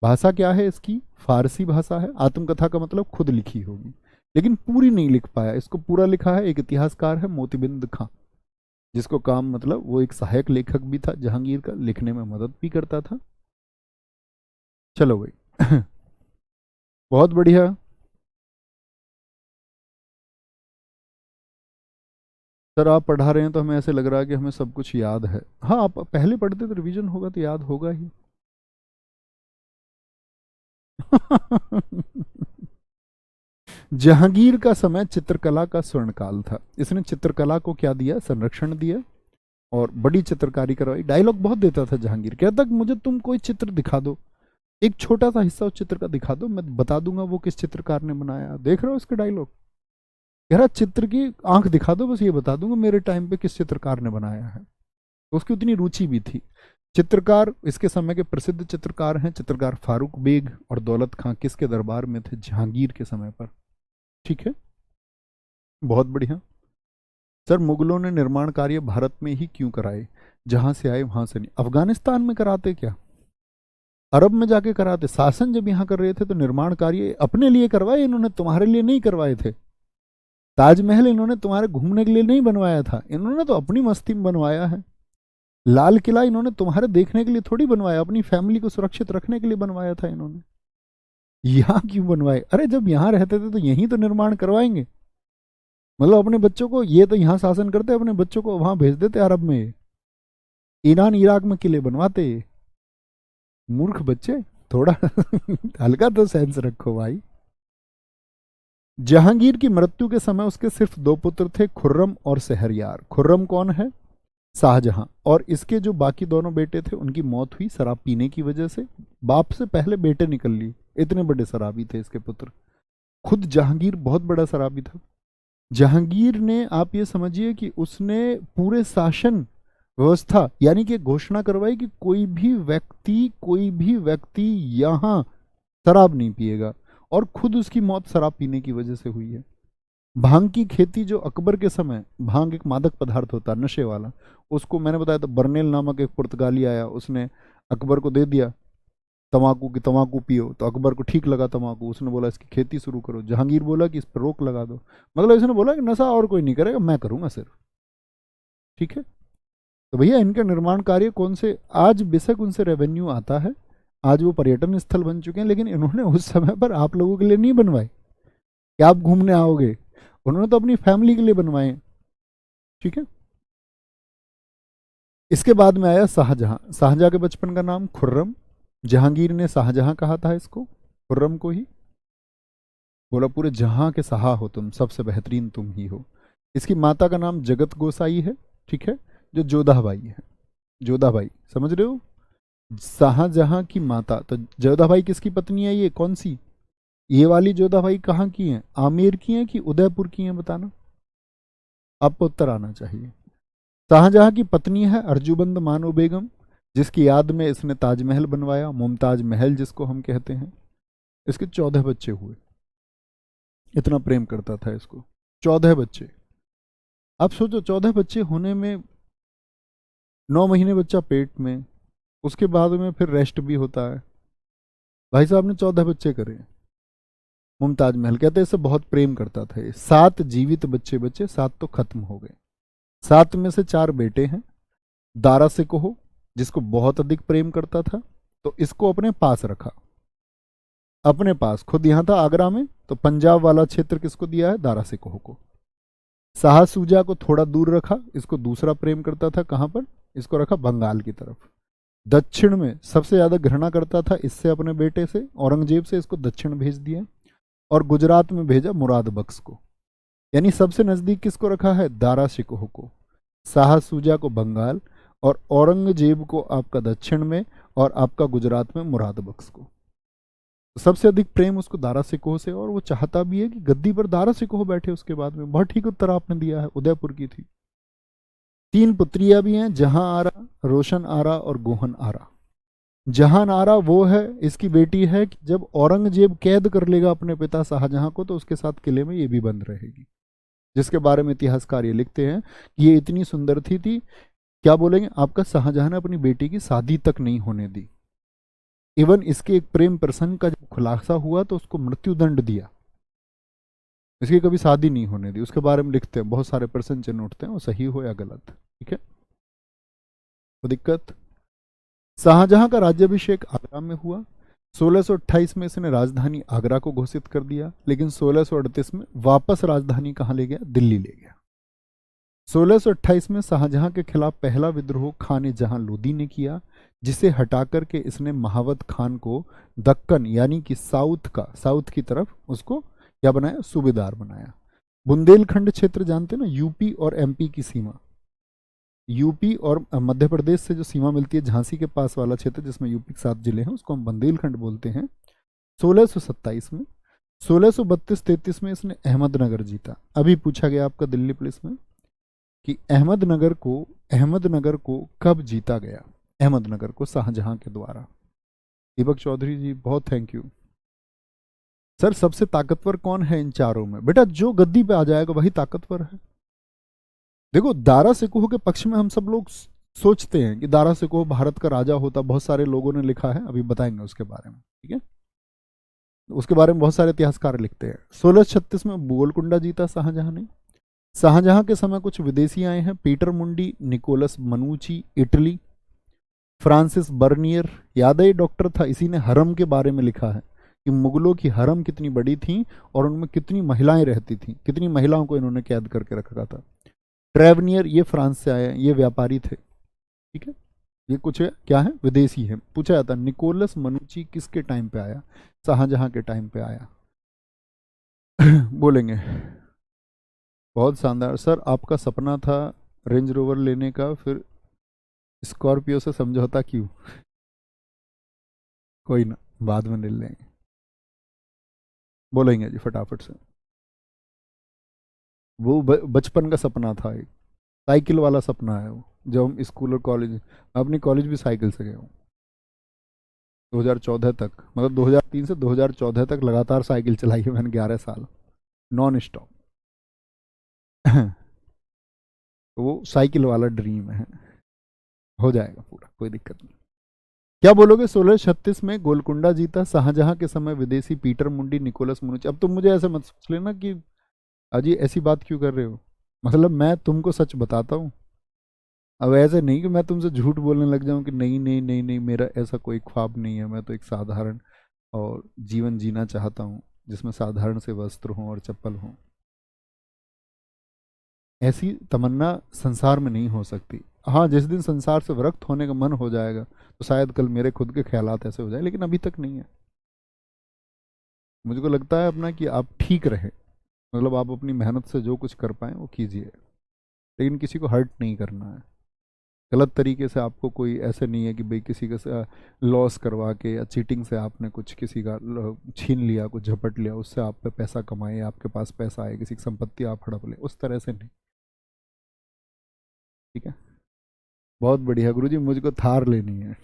भाषा क्या है इसकी? फारसी भाषा है। आत्मकथा का मतलब खुद लिखी होगी, लेकिन पूरी नहीं लिख पाया। इसको पूरा लिखा है एक इतिहासकार है मोतीबिंद खां, जिसको काम मतलब वो एक सहायक लेखक भी था जहांगीर का, लिखने में मदद भी करता था। चलो भाई बहुत बढ़िया। सर आप पढ़ा रहे हैं तो हमें ऐसे लग रहा है कि हमें सब कुछ याद है। हाँ, आप पहले पढ़ते तो रिवीजन होगा तो याद होगा ही। जहांगीर का समय चित्रकला का स्वर्णकाल था। इसने चित्रकला को क्या दिया? संरक्षण दिया और बड़ी चित्रकारी करवाई। डायलॉग बहुत देता था जहांगीर, कहता कि मुझे तुम कोई चित्र दिखा दो, एक छोटा सा हिस्सा उस चित्र का दिखा दो, मैं बता दूंगा वो किस चित्रकार ने बनाया। देख रहे हो इसके डायलॉग? कह रहा चित्र की आंख दिखा दो, बस ये बता दूंगा मेरे टाइम पे किस चित्रकार ने बनाया है। तो उसकी उतनी रुचि भी थी। चित्रकार इसके समय के प्रसिद्ध चित्रकार हैं चित्रकार फारूक बेग और दौलत खां। किसके दरबार में थे? जहांगीर के समय पर। ठीक है, बहुत बढ़िया। सर मुगलों ने निर्माण कार्य भारत में ही क्यों कराए? जहां से आए वहां से नहीं। अफगानिस्तान में कराते क्या? अरब में जाके कराते। शासन जब यहाँ कर रहे थे तो निर्माण कार्य अपने लिए करवाए इन्होंने, तुम्हारे लिए नहीं करवाए थे। ताजमहल इन्होंने तुम्हारे घूमने के लिए नहीं बनवाया था, इन्होंने तो अपनी मस्ती में बनवाया है। लाल किला इन्होंने तुम्हारे देखने के लिए थोड़ी बनवाया, अपनी फैमिली को सुरक्षित रखने के लिए बनवाया था इन्होंने। यहाँ क्यों बनवाए? अरे जब यहाँ रहते थे तो यहीं तो निर्माण करवाएंगे। मतलब अपने बच्चों को, ये तो यहाँ शासन करते, अपने बच्चों को वहां भेज देते अरब में, ईरान इराक में किले बनवाते। मूर्ख बच्चे, थोड़ा हल्का तो सेंस रखो भाई। जहांगीर की मृत्यु के समय उसके सिर्फ दो पुत्र थे, खुर्रम और शहरयार। खुर्रम कौन है? शाहजहां। और इसके जो बाकी दोनों बेटे थे उनकी मौत हुई शराब पीने की वजह से। बाप से पहले बेटे निकल लिए, इतने बड़े शराबी थे इसके पुत्र। खुद जहांगीर बहुत बड़ा शराबी था। जहांगीर ने, आप ये समझिए कि उसने पूरे शासन व्यवस्था यानी कि घोषणा करवाई कि कोई भी व्यक्ति यहां शराब नहीं पिएगा, और खुद उसकी मौत शराब पीने की वजह से हुई है। भांग की खेती जो अकबर के समय, भांग एक मादक पदार्थ होता है नशे वाला, उसको मैंने बताया था बर्नेल नामक एक पुर्तगाली आया, उसने अकबर को दे दिया तमाकू की, तमाकू पियो। तो अकबर को ठीक लगा तमाकू, उसने बोला इसकी खेती शुरू करो। जहांगीर बोला कि इस पर रोक लगा दो, मतलब इसने बोला कि नशा और कोई नहीं करेगा, मैं करूंगा सिर्फ। ठीक है। तो भैया इनका निर्माण कार्य कौन से, आज बेशक उनसे रेवेन्यू आता है, आज वो पर्यटन स्थल बन चुके हैं, लेकिन इन्होंने उस समय पर आप लोगों के लिए नहीं बनवाए कि आप घूमने आओगे, उन्होंने तो अपनी फैमिली के लिए बनवाए। ठीक है। इसके बाद में आया शाहजहां। शाहजहां के बचपन का नाम खुर्रम। जहांगीर ने शाहजहां कहा था इसको, खुर्रम को ही। बोला पूरे जहां के शाह हो तुम, सबसे बेहतरीन तुम ही हो। इसकी माता का नाम जगत गोसाई है। ठीक है, जो जोधाबाई है। जोधाबाई समझ रहे हो? शाहजहां की माता। तो जोधाबाई किसकी पत्नी है? ये कौन सी? ये वाली जोधाबाई कहाँ की है? आमेर की है कि उदयपुर की है? बताना, आपको उत्तर आना चाहिए। शाहजहां की पत्नी है अर्जुबंद मानो बेगम, जिसकी याद में इसने ताजमहल बनवाया, मुमताज महल जिसको हम कहते हैं। इसके 14 बच्चे हुए, इतना प्रेम करता था इसको। 14 बच्चे। आप सोचो 14 बच्चे होने में, 9 महीने बच्चा पेट में, उसके बाद में फिर रेस्ट भी होता है। भाई साहब ने 14 बच्चे करे। मुमताज महल कहते इससे बहुत प्रेम करता था ये। 7 जीवित बच्चे बच्चे, 7 तो खत्म हो गए। 7 में से 4 बेटे हैं। दारा सिकोह जिसको बहुत अधिक प्रेम करता था, तो इसको अपने पास रखा, अपने पास। खुद यहां था आगरा में, तो पंजाब वाला क्षेत्र किसको दिया है? दारा सिकोह को। शाह सूजा को थोड़ा दूर रखा, इसको दूसरा प्रेम करता था। कहां पर? इसको रखा बंगाल की तरफ। दक्षिण में सबसे ज्यादा घृणा करता था इससे, अपने बेटे से, औरंगजेब से। इसको दक्षिण भेज दिया, और गुजरात में भेजा मुराद बख्श को। यानी सबसे नजदीक किसको रखा है? दारा शिकोह को। शाह सूजा को बंगाल, और औरंगजेब को आपका दक्षिण में, और आपका गुजरात में मुराद बख्श को। सबसे अधिक प्रेम उसको दारा सिकोह से, और वो चाहता भी है कि गद्दी पर दारा सिकोह बैठे उसके बाद में। बहुत ठीक उत्तर आपने दिया है, उदयपुर की थी। 3 पुत्रियां भी हैं, जहां आरा, रोशन आरा और गोहन आरा। जहान आरा वो है, इसकी बेटी है कि जब औरंगजेब कैद कर लेगा अपने पिता शाहजहां को तो उसके साथ किले में ये भी बंद रहेगी, जिसके बारे में इतिहासकार ये लिखते हैं कि ये इतनी सुंदर थी, क्या बोलेंगे आपका, शाहजहां ने अपनी बेटी की शादी तक नहीं होने दी। इवन इसके एक प्रेम प्रसंग का जब खुलासा हुआ तो उसको मृत्युदंड दिया, इसकी कभी शादी नहीं होने दी। उसके बारे में लिखते हैं, बहुत सारे प्रश्न चिन्ह उठते हैं, वो सही हो या गलत, ठीक है। तो दिक्कत, शाहजहां का राज्याभिषेक आगरा में हुआ। 1628 में इसने राजधानी आगरा को घोषित कर दिया, लेकिन 1638 में वापस राजधानी कहां ले गया, दिल्ली ले गया। 1628 में शाहजहां के खिलाफ पहला विद्रोह खान जहां लोदी ने किया, जिसे हटाकर के इसने महावत खान को दक्कन यानी कि साउथ की तरफ उसको क्या बनाया, सूबेदार बनाया। बुंदेलखंड क्षेत्र जानते हैं ना, यूपी और एमपी की सीमा, यूपी और मध्य प्रदेश से जो सीमा मिलती है, झांसी के पास वाला क्षेत्र जिसमें यूपी के 7 जिले हैं, उसको हम बुंदेलखंड बोलते हैं। 1627 में, 1632-33 में इसने अहमदनगर जीता। अभी पूछा गया आपका दिल्ली पुलिस में कि अहमदनगर को कब जीता गया, अहमदनगर को शाहजहां के द्वारा। दीपक चौधरी जी बहुत थैंक यू। सर सबसे ताकतवर कौन है इन चारों में? बेटा जो गद्दी पे आ जाएगा वही ताकतवर है। देखो दारा सिकोह के पक्ष में हम सब लोग सोचते हैं कि दारा सिकोह भारत का राजा होता, बहुत सारे लोगों ने लिखा है, अभी बताएंगे उसके बारे में, ठीक है। उसके बारे में बहुत सारे इतिहासकार लिखते हैं। 1636 में गोलकुंडा जीता शाहजहां ने। शाहजहां के समय कुछ विदेशी आए हैं, पीटर मुंडी, निकोलस मनुची इटली, फ्रांसिस बर्नियर, याद है डॉक्टर था, इसी ने हरम के बारे में लिखा है कि मुगलों की हरम कितनी बड़ी थी और उनमें कितनी महिलाएं रहती थी, कितनी महिलाओं को इन्होंने कैद करके रखा था। ट्रेवनियर ये फ्रांस से आए हैं, ये व्यापारी थे, ठीक है। ये कुछ है, क्या है, विदेशी है। पूछा जाता निकोलस मनुची किसके टाइम पे आया, शाहजहां के टाइम पे आया। बोलेंगे बहुत शानदार सर, आपका सपना था रेंज रोवर लेने का, फिर स्कॉर्पियो से समझौता क्यों? कोई ना, बाद में ले लेंगे। बोलेंगे जी फटाफट से। वो बचपन का सपना था, एक साइकिल वाला सपना है वो। जब हम स्कूल और कॉलेज, अपनी कॉलेज भी साइकिल से गया हूँ 2014 तक, मतलब 2003 से 2014 तक लगातार साइकिल चलाई है मैंने, 11 साल नॉन स्टॉप। तो वो साइकिल वाला ड्रीम है, हो जाएगा पूरा, कोई दिक्कत नहीं। क्या बोलोगे? 1636 में गोलकुंडा जीता, शाहजहां के समय विदेशी पीटर मुंडी, निकोलस मनुची। अब तुम मुझे ऐसे मत सोच लेना कि अजी ऐसी बात क्यों कर रहे हो, मतलब मैं तुमको सच बताता हूँ। अब ऐसे नहीं कि मैं तुमसे झूठ बोलने लग जाऊं कि नहीं नहीं नहीं नहीं मेरा ऐसा कोई ख्वाब नहीं है, मैं तो एक साधारण और जीवन जीना चाहता हूँ जिसमें साधारण से वस्त्र हों और चप्पल हों। ऐसी तमन्ना संसार में नहीं हो सकती। हाँ, जिस दिन संसार से विरक्त होने का मन हो जाएगा तो शायद कल मेरे खुद के ख्यालात ऐसे हो जाए, लेकिन अभी तक नहीं है। मुझको लगता है अपना कि आप ठीक रहे, मतलब आप अपनी मेहनत से जो कुछ कर पाएँ वो कीजिए, लेकिन किसी को हर्ट नहीं करना है गलत तरीके से। आपको कोई ऐसे नहीं है कि भाई किसी का लॉस करवा के या चीटिंग से आपने कुछ किसी का छीन लिया, कुछ झपट लिया, उससे आप पे पैसा कमाए, आपके पास पैसा आए, किसी की संपत्ति आप हड़प ले, उस तरह से नहीं, ठीक है। बहुत बढ़िया गुरुजी, मुझको थार लेनी है।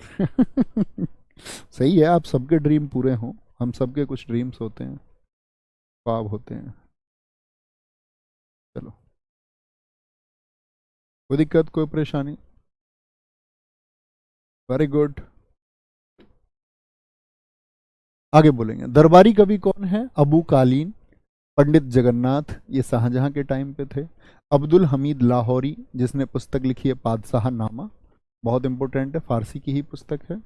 सही है, आप सबके ड्रीम पूरे हों, हम सबके कुछ ड्रीम्स होते हैं, ख्वाब होते हैं। चलो, कोई दिक्कत, कोई परेशानी? Very good. आगे बोलेंगे, दरबारी कवि कौन है? अबू कालीन, पंडित जगन्नाथ, ये शाहजहां के टाइम पे थे। अब्दुल हमीद लाहौरी, जिसने पुस्तक लिखी है बादशाह नामा, बहुत इंपॉर्टेंट है, फारसी की ही पुस्तक है।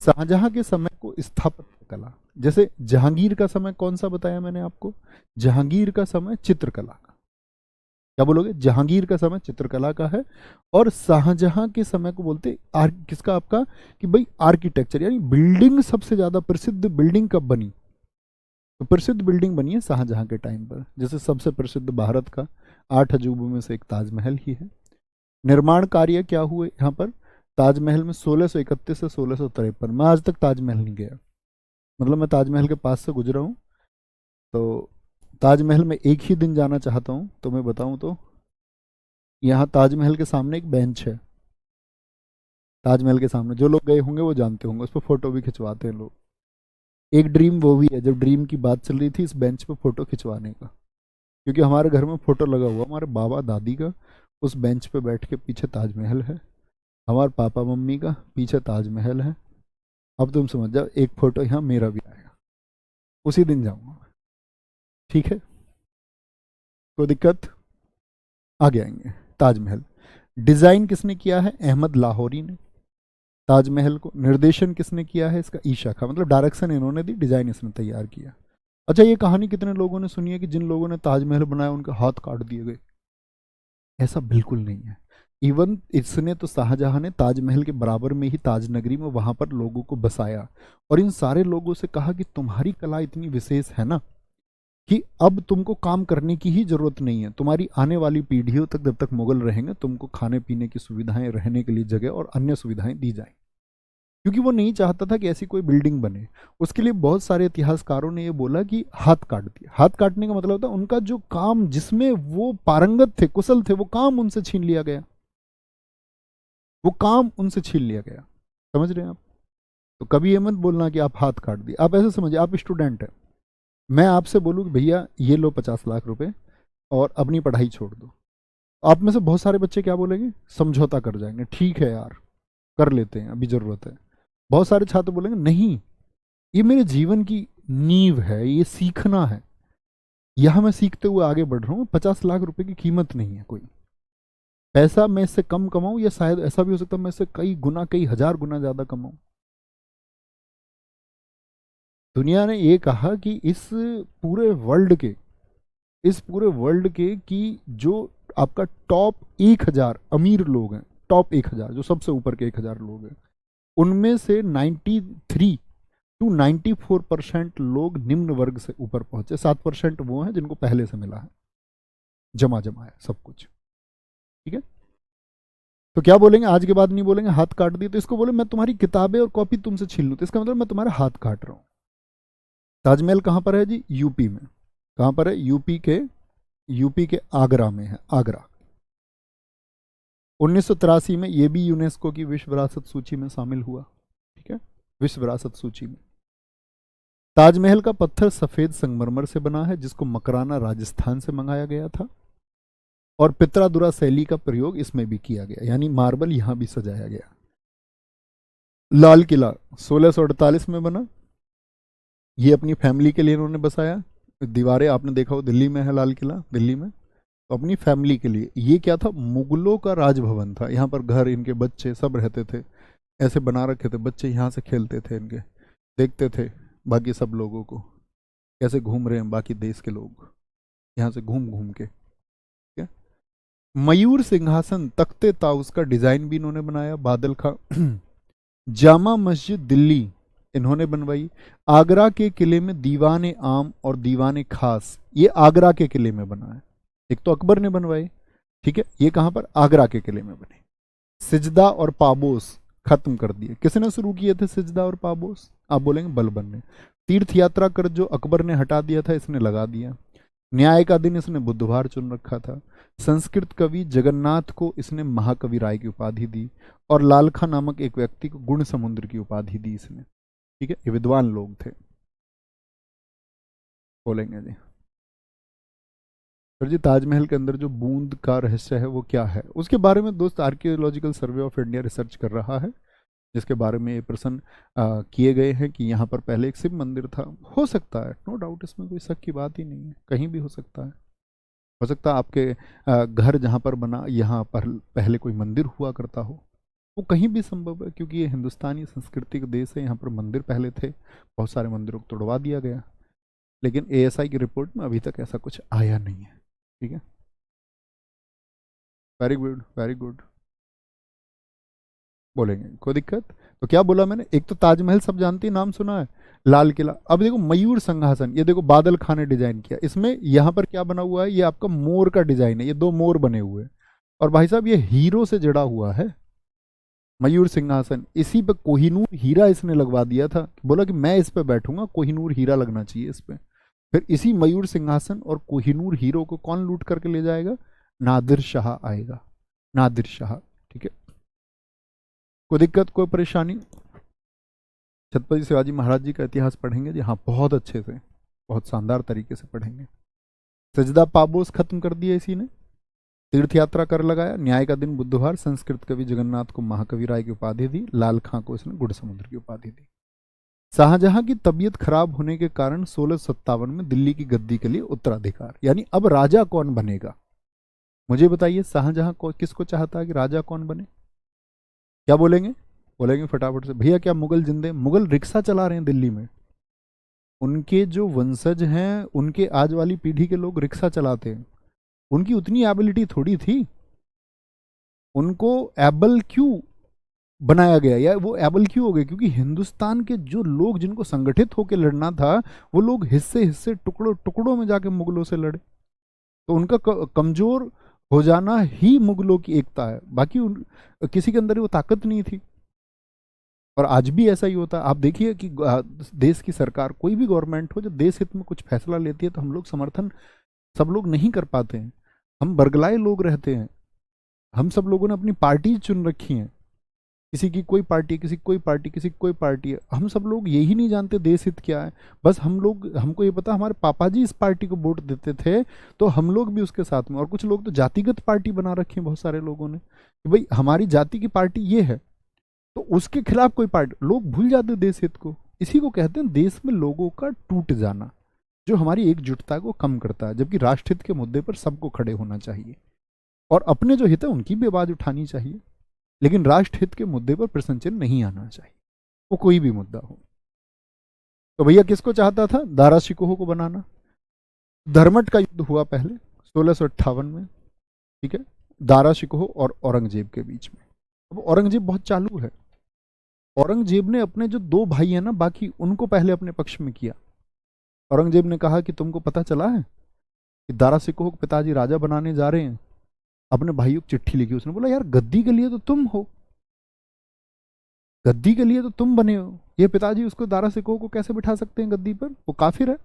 शाहजहां के समय को स्थापत्य कला, जैसे जहांगीर का समय कौन सा बताया मैंने आपको? जहांगीर का समय चित्रकला का। क्या बोलोगे? जहांगीर का समय चित्रकला का है, और शाहजहां के समय को बोलते किसका आपका, कि भाई आर्किटेक्चर यानी बिल्डिंग, सबसे ज्यादा प्रसिद्ध बिल्डिंग कब बनी? तो प्रसिद्ध बिल्डिंग बनी है शाहजहां के टाइम पर। जैसे सबसे प्रसिद्ध भारत का 8 अजूबों में से एक ताजमहल ही है। निर्माण कार्य क्या हुए यहाँ पर ताजमहल में 1631 से 1653। मैं आज तक ताजमहल नहीं गया, मतलब मैं ताजमहल के पास से गुजरा हूँ, तो ताजमहल में एक ही दिन जाना चाहता हूँ, तो मैं बताऊँ तो यहाँ ताजमहल के सामने एक बेंच है। ताजमहल के सामने जो लोग गए होंगे वो जानते होंगे, उस पर फोटो भी खिंचवाते हैं लोग। एक ड्रीम वो भी है, जब ड्रीम की बात चल रही थी इस बेंच पे फोटो खिंचवाने का, क्योंकि हमारे घर में फोटो लगा हुआ हमारे बाबा दादी का, उस बेंच पे बैठ के पीछे ताजमहल है। हमारे पापा मम्मी का पीछे ताजमहल है। अब तुम समझ जाओ, एक फोटो यहाँ मेरा भी आएगा, उसी दिन जाऊंगा। ठीक है, कोई दिक्कत? आगे आएंगे। ताजमहल डिजाइन किसने किया है? अहमद लाहौरी ने। ताजमहल को निर्देशन किसने किया है? इसका ईशा खां, मतलब डायरेक्शन इन्होंने दी, डिजाइन इसने तैयार किया। अच्छा, ये कहानी कितने लोगों ने सुनी है कि जिन लोगों ने ताजमहल बनाया उनके हाथ काट दिए गए? ऐसा बिल्कुल नहीं है। इवन इसने तो, शाहजहां ने ताजमहल के बराबर में ही ताज नगरी में वहां पर लोगों को बसाया, और इन सारे लोगों से कहा कि तुम्हारी कला इतनी विशेष है ना कि अब तुमको काम करने की ही जरूरत नहीं है, तुम्हारी आने वाली पीढ़ियों तक जब तक मुगल रहेंगे तुमको खाने पीने की सुविधाएं, रहने के लिए जगह और अन्य सुविधाएं दी जाएं। क्योंकि वो नहीं चाहता था कि ऐसी कोई बिल्डिंग बने। उसके लिए बहुत सारे इतिहासकारों ने ये बोला कि हाथ काट दिया। हाथ काटने का मतलब होता है उनका जो काम जिसमें वो पारंगत थे, कुशल थे, वो काम उनसे छीन लिया गया। वो काम उनसे छीन लिया गया। समझ रहे हैं आप? तो कभी ये मत बोलना कि आप हाथ काट दिए। आप ऐसे समझिए, आप स्टूडेंट हैं, मैं आपसे बोलूँ कि भैया ये लो 50 लाख रुपए और अपनी पढ़ाई छोड़ दो, आप में से बहुत सारे बच्चे क्या बोलेंगे? समझौता कर जाएंगे, ठीक है यार कर लेते हैं, अभी जरूरत है। बहुत सारे छात्र बोलेंगे नहीं, ये मेरे जीवन की नींव है, ये सीखना है, यहां मैं सीखते हुए आगे बढ़ रहा हूँ। 50 लाख रुपए की कीमत नहीं है कोई। पैसा मैं इससे कम कमाऊं, या शायद ऐसा भी हो सकता है मैं इससे कई गुना, कई हजार गुना ज्यादा कमाऊं। दुनिया ने ये कहा कि पूरे वर्ल्ड के इस पूरे वर्ल्ड के कि जो आपका टॉप 1,000 अमीर लोग हैं, टॉप 1,000 जो सबसे ऊपर के 1,000 लोग हैं, उनमें से 93 to 94% लोग निम्न वर्ग से ऊपर पहुंचे। 7% वो हैं जिनको पहले से मिला है, जमा जमा है सब कुछ। ठीक है, तो क्या बोलेंगे? आज के बाद नहीं बोलेंगे हाथ काट दिए, तो इसको बोले मैं तुम्हारी किताबें और कॉपी तुमसे छीन लूं, तो इसका मतलब मैं तुम्हारे हाथ काट रहा हूं। ताजमहल कहां पर है जी? यूपी में। कहां पर है? यूपी के आगरा में है, आगरा। 1983 में ये भी यूनेस्को की विश्व विरासत सूची में शामिल हुआ। ठीक है, विश्व विरासत सूची में। ताजमहल का पत्थर सफेद संगमरमर से बना है, जिसको मकराना राजस्थान से मंगाया गया था, और पित्रादुरा शैली का प्रयोग इसमें भी किया गया, यानी मार्बल यहां भी सजाया गया। लाल किला 1648 में बना, ये अपनी फैमिली के लिए इन्होंने बसाया। दीवारें आपने देखा हो, दिल्ली में है लाल किला, दिल्ली में। तो अपनी फैमिली के लिए। ये क्या था? मुगलों का राजभवन था, यहाँ पर घर, इनके बच्चे सब रहते थे, ऐसे बना रखे थे। बच्चे यहाँ से खेलते थे, इनके देखते थे बाकी सब लोगों को कैसे घूम रहे हैं बाकी देश के लोग, यहाँ से घूम घूम के। ठीक है, मयूर सिंहासन तख्ते ताउस का डिजाइन भी इन्होंने बनाया, बादल खां। जामा मस्जिद दिल्ली इन्होंने बनवाई। आगरा के किले में दीवाने आम और दीवाने खास, ये आगरा के किले में बना है। एक तो अकबर ने बनवाई, ठीक है, ये कहां पर? आगरा के किले में बने। सिजदा और पाबोस खत्म कर दिए। किसने शुरू किए थे सिजदा और पाबोस? आप बोलेंगे बलबन ने। तीर्थ यात्रा कर जो अकबर ने हटा दिया था, इसने लगा दिया। न्याय का दिन इसने बुधवार चुन रखा था। संस्कृत कवि जगन्नाथ को इसने महाकवि राय की उपाधि दी, और लालखा नामक एक व्यक्ति को गुण समुद्र की उपाधि दी इसने। ठीक है, ये विद्वान लोग थे। बोलेंगे जी सर जी ताजमहल के अंदर जो बूंद का रहस्य है वो क्या है? उसके बारे में दोस्त archaeological survey of India research कर रहा है, जिसके बारे में ये प्रश्न किए गए हैं कि यहाँ पर पहले एक शिव मंदिर था। हो सकता है, नो डाउट, इसमें कोई शक की बात ही नहीं है, कहीं भी हो सकता है। हो सकता है आपके घर जहाँ पर बना, यहाँ पर पहले कोई मंदिर हुआ करता हो, वो कहीं भी संभव है, क्योंकि ये हिंदुस्तानी संस्कृति का देश है। यहाँ पर मंदिर पहले थे, बहुत सारे मंदिरों को तोड़वा दिया गया, लेकिन एएसआई की रिपोर्ट में अभी तक ऐसा कुछ आया नहीं है। ठीक है, वेरी गुड वेरी गुड। बोलेंगे कोई दिक्कत? तो क्या बोला मैंने? एक तो ताजमहल सब जानती, नाम सुना है, लाल किला। अब देखो मयूर सिंहासन, ये देखो बादल खां ने डिजाइन किया। इसमें यहाँ पर क्या बना हुआ है? ये आपका मोर का डिजाइन है, ये दो मोर बने हुए हैं, और भाई साहब ये हीरो से जड़ा हुआ है। मयूर सिंहासन, इसी पे कोहिनूर हीरा इसने लगवा दिया था, बोला कि मैं इस पे बैठूंगा, कोहिनूर हीरा लगना चाहिए इस पे। फिर इसी मयूर सिंहासन और कोहिनूर हीरो को कौन लूट करके ले जाएगा? नादिर शाह आएगा, नादिर शाह। ठीक है, कोई दिक्कत, कोई परेशानी? छत्रपति शिवाजी महाराज जी का इतिहास पढ़ेंगे जी, हाँ बहुत अच्छे से, बहुत शानदार तरीके से पढ़ेंगे। सजदा पाबोस खत्म कर दिया इसी ने, तीर्थ यात्रा कर लगाया, न्याय का दिन बुधवार, संस्कृत कवि जगन्नाथ को महाकवि राय की उपाधि दी, लाल खां को इसने गुड़ समुद्र की उपाधि दी। शाहजहां की तबीयत खराब होने के कारण 1657 में दिल्ली की गद्दी के लिए उत्तराधिकार, यानी अब राजा कौन बनेगा, मुझे बताइए। शाहजहां को किसको चाहता है कि राजा कौन बने? क्या बोलेंगे? बोलेंगे फटाफट से, भैया क्या मुगल जिंदे? मुगल रिक्शा चला रहे हैं दिल्ली में, उनके जो वंशज हैं, उनके आज वाली पीढ़ी के लोग रिक्शा चलाते हैं, उनकी उतनी एबिलिटी थोड़ी थी, उनको एबल क्यों बनाया गया, या वो एबल क्यों हो गए? क्योंकि हिंदुस्तान के जो लोग जिनको संगठित होकर लड़ना था, वो लोग हिस्से हिस्से टुकड़ों टुकड़ों में जाके मुगलों से लड़े, तो उनका कमजोर हो जाना ही मुगलों की एकता है, बाकी किसी के अंदर वो ताकत नहीं थी। और आज भी ऐसा ही होता है, आप देखिए कि देश की सरकार, कोई भी गवर्नमेंट हो, जब देश हित में कुछ फैसला लेती है तो हम लोग समर्थन सब लोग नहीं कर पाते हैं, हम बरगलाए लोग रहते हैं, हम सब लोगों ने अपनी पार्टी चुन रखी है, किसी की कोई पार्टी, किसी की कोई पार्टी, किसी की कोई पार्टी है, हम सब लोग यही नहीं जानते देश हित क्या है। बस हम लोग, हमको ये पता हमारे पापा जी इस पार्टी को वोट देते थे तो हम लोग भी उसके साथ में, और कुछ लोग तो जातिगत पार्टी बना रखी है बहुत सारे लोगों ने कि भाई हमारी जाति की पार्टी ये है, तो उसके खिलाफ कोई पार्टी, लोग भूल जाते देश हित को। इसी को कहते हैं देश में लोगों का टूट जाना, जो हमारी एकजुटता को कम करता है, जबकि राष्ट्र हित के मुद्दे पर सबको खड़े होना चाहिए और अपने जो हित है उनकी भी आवाज उठानी चाहिए, लेकिन राष्ट्र हित के मुद्दे पर प्रश्न चिन्ह नहीं आना चाहिए, वो कोई भी मुद्दा हो। तो भैया किसको चाहता था? दारा शिकोह को बनाना। धर्मट का युद्ध हुआ पहले 1658 में, ठीक है, दारा शिकोह और औरंगजेब के बीच में। अब औरंगजेब बहुत चालू है, औरंगजेब ने अपने जो दो भाई हैं ना बाकी, उनको पहले अपने पक्ष में किया। औरंगजेब ने कहा कि तुमको पता चला है कि दारा सिकोह को पिताजी राजा बनाने जा रहे हैं, अपने भाइयों को चिट्ठी लिखी। उसने बोला यार गद्दी के लिए तो तुम हो, गद्दी के लिए तो तुम बने हो, ये पिताजी उसको दारा सिकोह को कैसे बिठा सकते हैं गद्दी पर, वो काफिर है।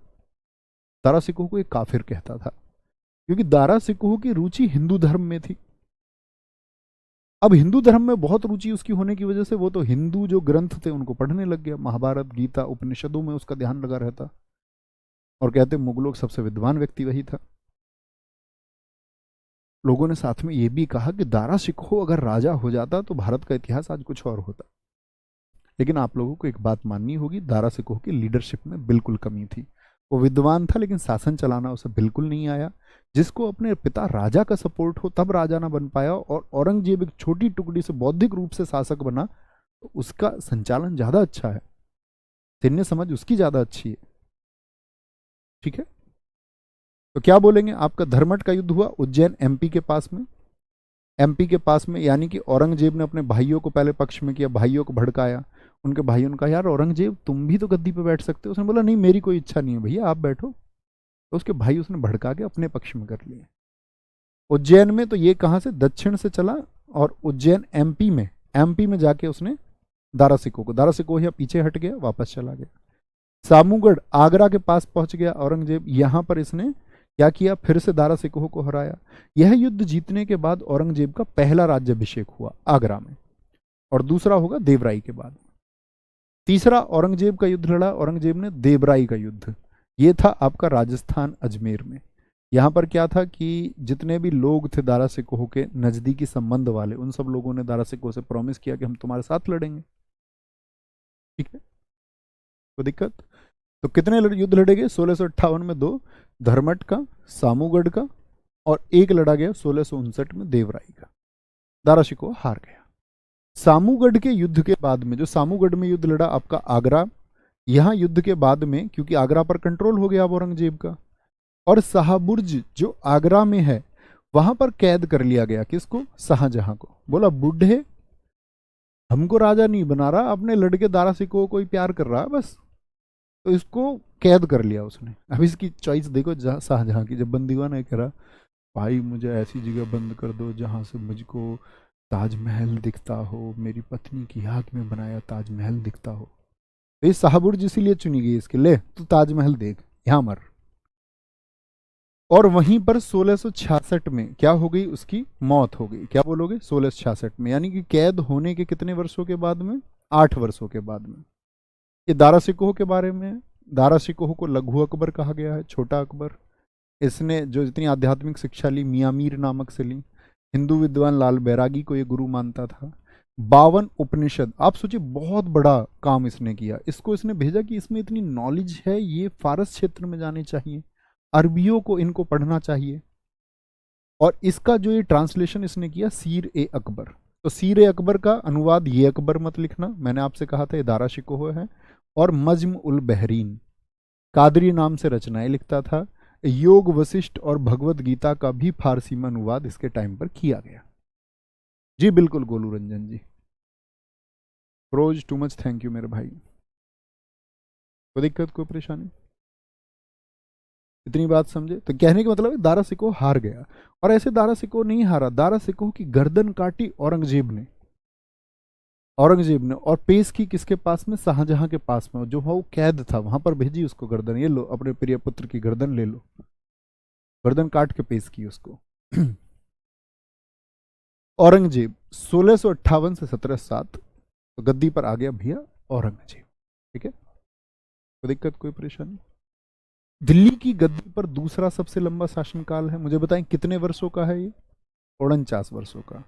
दारा सिकोह को एक काफिर कहता था, क्योंकि दारा सिकोह की रुचि हिंदू धर्म में थी। अब हिंदू धर्म में बहुत रुचि उसकी होने की वजह से वो तो हिंदू जो ग्रंथ थे उनको पढ़ने लग गया, महाभारत, गीता, उपनिषदों में उसका ध्यान लगा रहता, और कहते मुगलों का सबसे विद्वान व्यक्ति वही था। लोगों ने साथ में ये भी कहा कि दारा शिकोह अगर राजा हो जाता तो भारत का इतिहास आज कुछ और होता। लेकिन आप लोगों को एक बात माननी होगी, दारा शिकोह की लीडरशिप में बिल्कुल कमी थी। वो विद्वान था लेकिन शासन चलाना उसे बिल्कुल नहीं आया। जिसको अपने पिता राजा का सपोर्ट हो तब राजा ना बन पाया, और औरंगजेब एक छोटी टुकड़ी से बौद्धिक रूप से शासक बना, तो उसका संचालन ज्यादा अच्छा है, सैन्य समझ उसकी ज्यादा अच्छी है। ठीक है, तो क्या बोलेंगे? आपका धर्मट का युद्ध हुआ उज्जैन एमपी के पास में, एमपी के पास में, यानी कि औरंगजेब ने अपने भाइयों को पहले पक्ष में किया, भाइयों को भड़काया। उनके भाइयों ने कहा यार औरंगजेब तुम भी तो गद्दी पे बैठ सकते हो। उसने बोला नहीं मेरी कोई इच्छा नहीं है भैया, आप बैठो। तो उसके भाई उसने भड़का के अपने पक्ष में कर लिए। उज्जैन में तो ये कहाँ से, दक्षिण से चला, और उज्जैन एमपी में जाके उसने दारा सिकोह को, दारा सिकोह या पीछे हट गया, वापस चला गया। सामूगढ़ आगरा के पास पहुंच गया औरंगजेब, यहां पर इसने क्या किया, फिर से दारा सिकोह को हराया। यह युद्ध जीतने के बाद औरंगजेब का पहला राज्याभिषेक हुआ आगरा में, और दूसरा होगा देवराई के बाद। तीसरा औरंगजेब का युद्ध लड़ा औरंगजेब ने, देवराई का युद्ध। ये था आपका राजस्थान अजमेर में। यहां पर क्या था कि जितने भी लोग थे दारा सिकोह के नजदीकी संबंध वाले, उन सब लोगों ने दारा सिकोह से प्रॉमिस किया कि हम तुम्हारे साथ लड़ेंगे। ठीक है, कोई दिक्कत? तो कितने युद्ध लड़े गए? 1658 में 2, धर्मट का, सामूगढ़ का, और एक लड़ा गया 1659 में देवराई का। दारा शिकोह हार गया। सामूगढ़ के युद्ध के बाद में, जो सामूगढ़ में युद्ध लड़ा आपका आगरा, यहां युद्ध के बाद में, क्योंकि आगरा पर कंट्रोल हो गया अब औरंगजेब का, और शाहबुर्ज जो आगरा में है वहां पर कैद कर लिया गया। किसको? शाहजहां को। बोला बुढ़े हमको राजा नहीं बना रहा, अपने लड़के दारा सिकोह को ही प्यार कर रहा है बस, तो इसको कैद कर लिया उसने। अब इसकी चॉइस देखो शाहजहां की, जब बंदीवान है कह रहा भाई मुझे ऐसी जगह बंद कर दो जहां से मुझको ताजमहल दिखता हो, मेरी पत्नी की याद में बनाया ताजमहल दिखता हो। तो ये शाहबुर्ज इसीलिए चुनी गई इसके लिए, तो ताजमहल देख यहां मर। और वहीं पर 1666 में क्या हो गई, उसकी मौत हो गई। क्या बोलोगे, 1666 में, यानी कि कैद होने के कितने वर्षों के बाद में, 8 वर्षों के बाद में। ये दारा सिकोह के बारे में है। दारा सिकोह को लघु अकबर कहा गया है, छोटा अकबर। इसने जो इतनी आध्यात्मिक शिक्षा ली, मियाँ मीर नामक से ली। हिंदू विद्वान लाल बैरागी को ये गुरु मानता था। 52 उपनिषद, आप सोचिए बहुत बड़ा काम इसने किया। इसको इसने भेजा कि इसमें इतनी नॉलेज है, ये फारस क्षेत्र में जाने चाहिए, अरबियों को इनको पढ़ना चाहिए। और इसका जो ये ट्रांसलेशन इसने किया, सीर ए अकबर। तो सीर ए अकबर का अनुवाद ये अकबर मत लिखना, मैंने आपसे कहा था ये दारा शिकोह है। और मज्म उल बहरीन, कादरी नाम से रचनाएं लिखता था। योग वशिष्ठ और भगवत गीता का भी फारसी में अनुवाद इसके टाइम पर किया गया। जी बिल्कुल गोलू रंजन जी, रोज टू मच, थैंक यू मेरे भाई। कोई दिक्कत, कोई परेशानी, इतनी बात समझे। तो कहने का मतलब है दारा सिकोह हार गया। और ऐसे दारा सिकोह नहीं हारा, दारा सिकोह की गर्दन काटी औरंगजेब ने। औरंगजेब ने, और पेश की किसके पास में, शाहजहां के पास में, जो वो कैद था वहां पर भेजी उसको गर्दन, ये लो अपने प्रिय पुत्र की गर्दन ले लो। गर्दन काट के पेश की उसको। औरंगजेब 1658 से 1707 तो गद्दी पर आ गया भैया औरंगजेब। ठीक है, कोई दिक्कत, कोई परेशानी। दिल्ली की गद्दी पर दूसरा सबसे लंबा शासनकाल है। मुझे बताएं कितने वर्षों का है ये, 49 वर्षों का।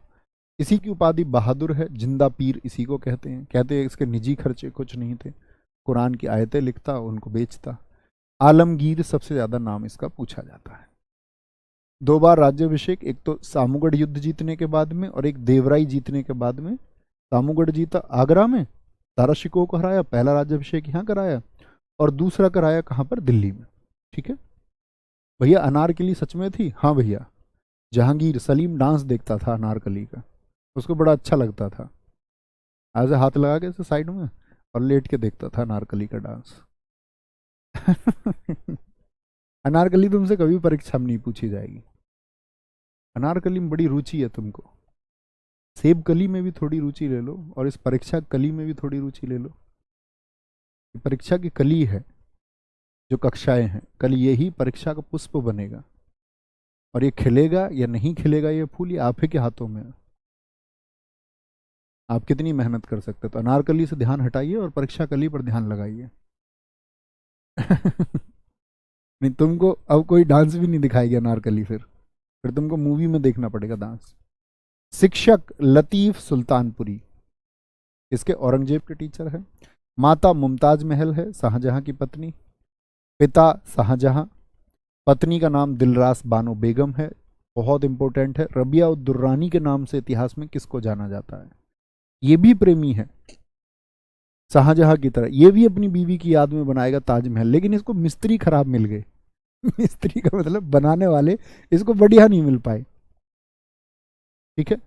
इसी की उपाधि बहादुर है, जिंदा पीर इसी को कहते हैं। कहते हैं इसके निजी खर्चे कुछ नहीं थे, कुरान की आयतें लिखता, उनको बेचता। आलमगीर सबसे ज्यादा नाम इसका पूछा जाता है। 2 बार राज्याभिषेक, एक तो सामूगढ़ युद्ध जीतने के बाद में और एक देवराई जीतने के बाद में। सामूगढ़ जीता आगरा में, दारा शिकोह को हराया, पहला राज्याभिषेक यहाँ कराया, और दूसरा कराया कहाँ पर, दिल्ली में। ठीक है भैया। अनारकली सच में थी, हाँ भैया। जहांगीर सलीम डांस देखता था अनारकली का, उसको बड़ा अच्छा लगता था। ऐसे हाथ लगा के ऐसे साइड में और लेट के देखता था अनारकली का डांस। अनारकली तुमसे कभी परीक्षा में नहीं पूछी जाएगी। अनारकली में बड़ी रुचि है तुमको, सेब कली में भी थोड़ी रुचि ले लो, और इस परीक्षा कली में भी थोड़ी रुचि ले लो। परीक्षा की कली है, जो कक्षाएं हैं, कल यही परीक्षा का पुष्प बनेगा। और ये खिलेगा या नहीं खिलेगा, ये फूल, ये आप ही के हाथों में है। आप कितनी मेहनत कर सकते, तो अनारकली से ध्यान हटाइए और परीक्षा कली पर ध्यान लगाइए। नहीं, तुमको अब कोई डांस भी नहीं दिखाएगी अनारकली, फिर तुमको मूवी में देखना पड़ेगा डांस। शिक्षक लतीफ सुल्तानपुरी इसके औरंगजेब के टीचर है। माता मुमताज महल है, शाहजहां की पत्नी। पिता शाहजहां, पत्नी का नाम दिलरास बानो बेगम है, बहुत इंपॉर्टेंट है। रबिया उद दुर्रानी के नाम से इतिहास में किसको जाना जाता है, ये भी प्रेमी है शाहजहां की तरह। ये भी अपनी बीवी की याद में बनाएगा ताजमहल, लेकिन इसको मिस्त्री खराब मिल गए। मिस्त्री का मतलब बनाने वाले इसको बढ़िया नहीं मिल पाए। ठीक है,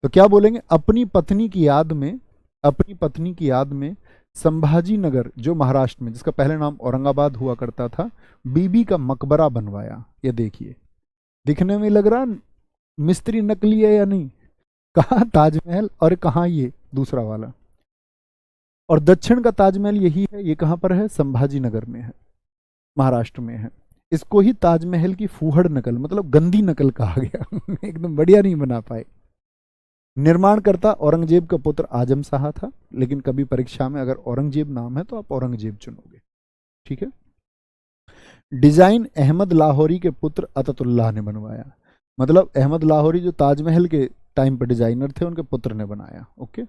तो क्या बोलेंगे, अपनी पत्नी की याद में, अपनी पत्नी की याद में संभाजी नगर जो महाराष्ट्र में, जिसका पहले नाम औरंगाबाद हुआ करता था, बीबी का मकबरा बनवाया। ये देखिए, दिखने में लग रहा मिस्त्री नकली है या नहीं, कहाँ ताजमहल और कहाँ ये दूसरा वाला। और दक्षिण का ताजमहल यही है, ये कहाँ पर है, संभाजी नगर में है, महाराष्ट्र में है। इसको ही ताजमहल की फूहड़ नकल, मतलब गंदी नकल कहा गया। एकदम बढ़िया नहीं बना पाए। निर्माणकर्ता औरंगजेब का पुत्र आजम शाह था, लेकिन कभी परीक्षा में अगर औरंगजेब नाम है तो आप औरंगजेब चुनोगे। ठीक है। डिजाइन अहमद लाहौरी के पुत्र अततुल्लाह ने बनवाया, मतलब अहमद लाहौरी जो ताजमहल के टाइम पर डिजाइनर थे, उनके पुत्र ने बनाया। ओके।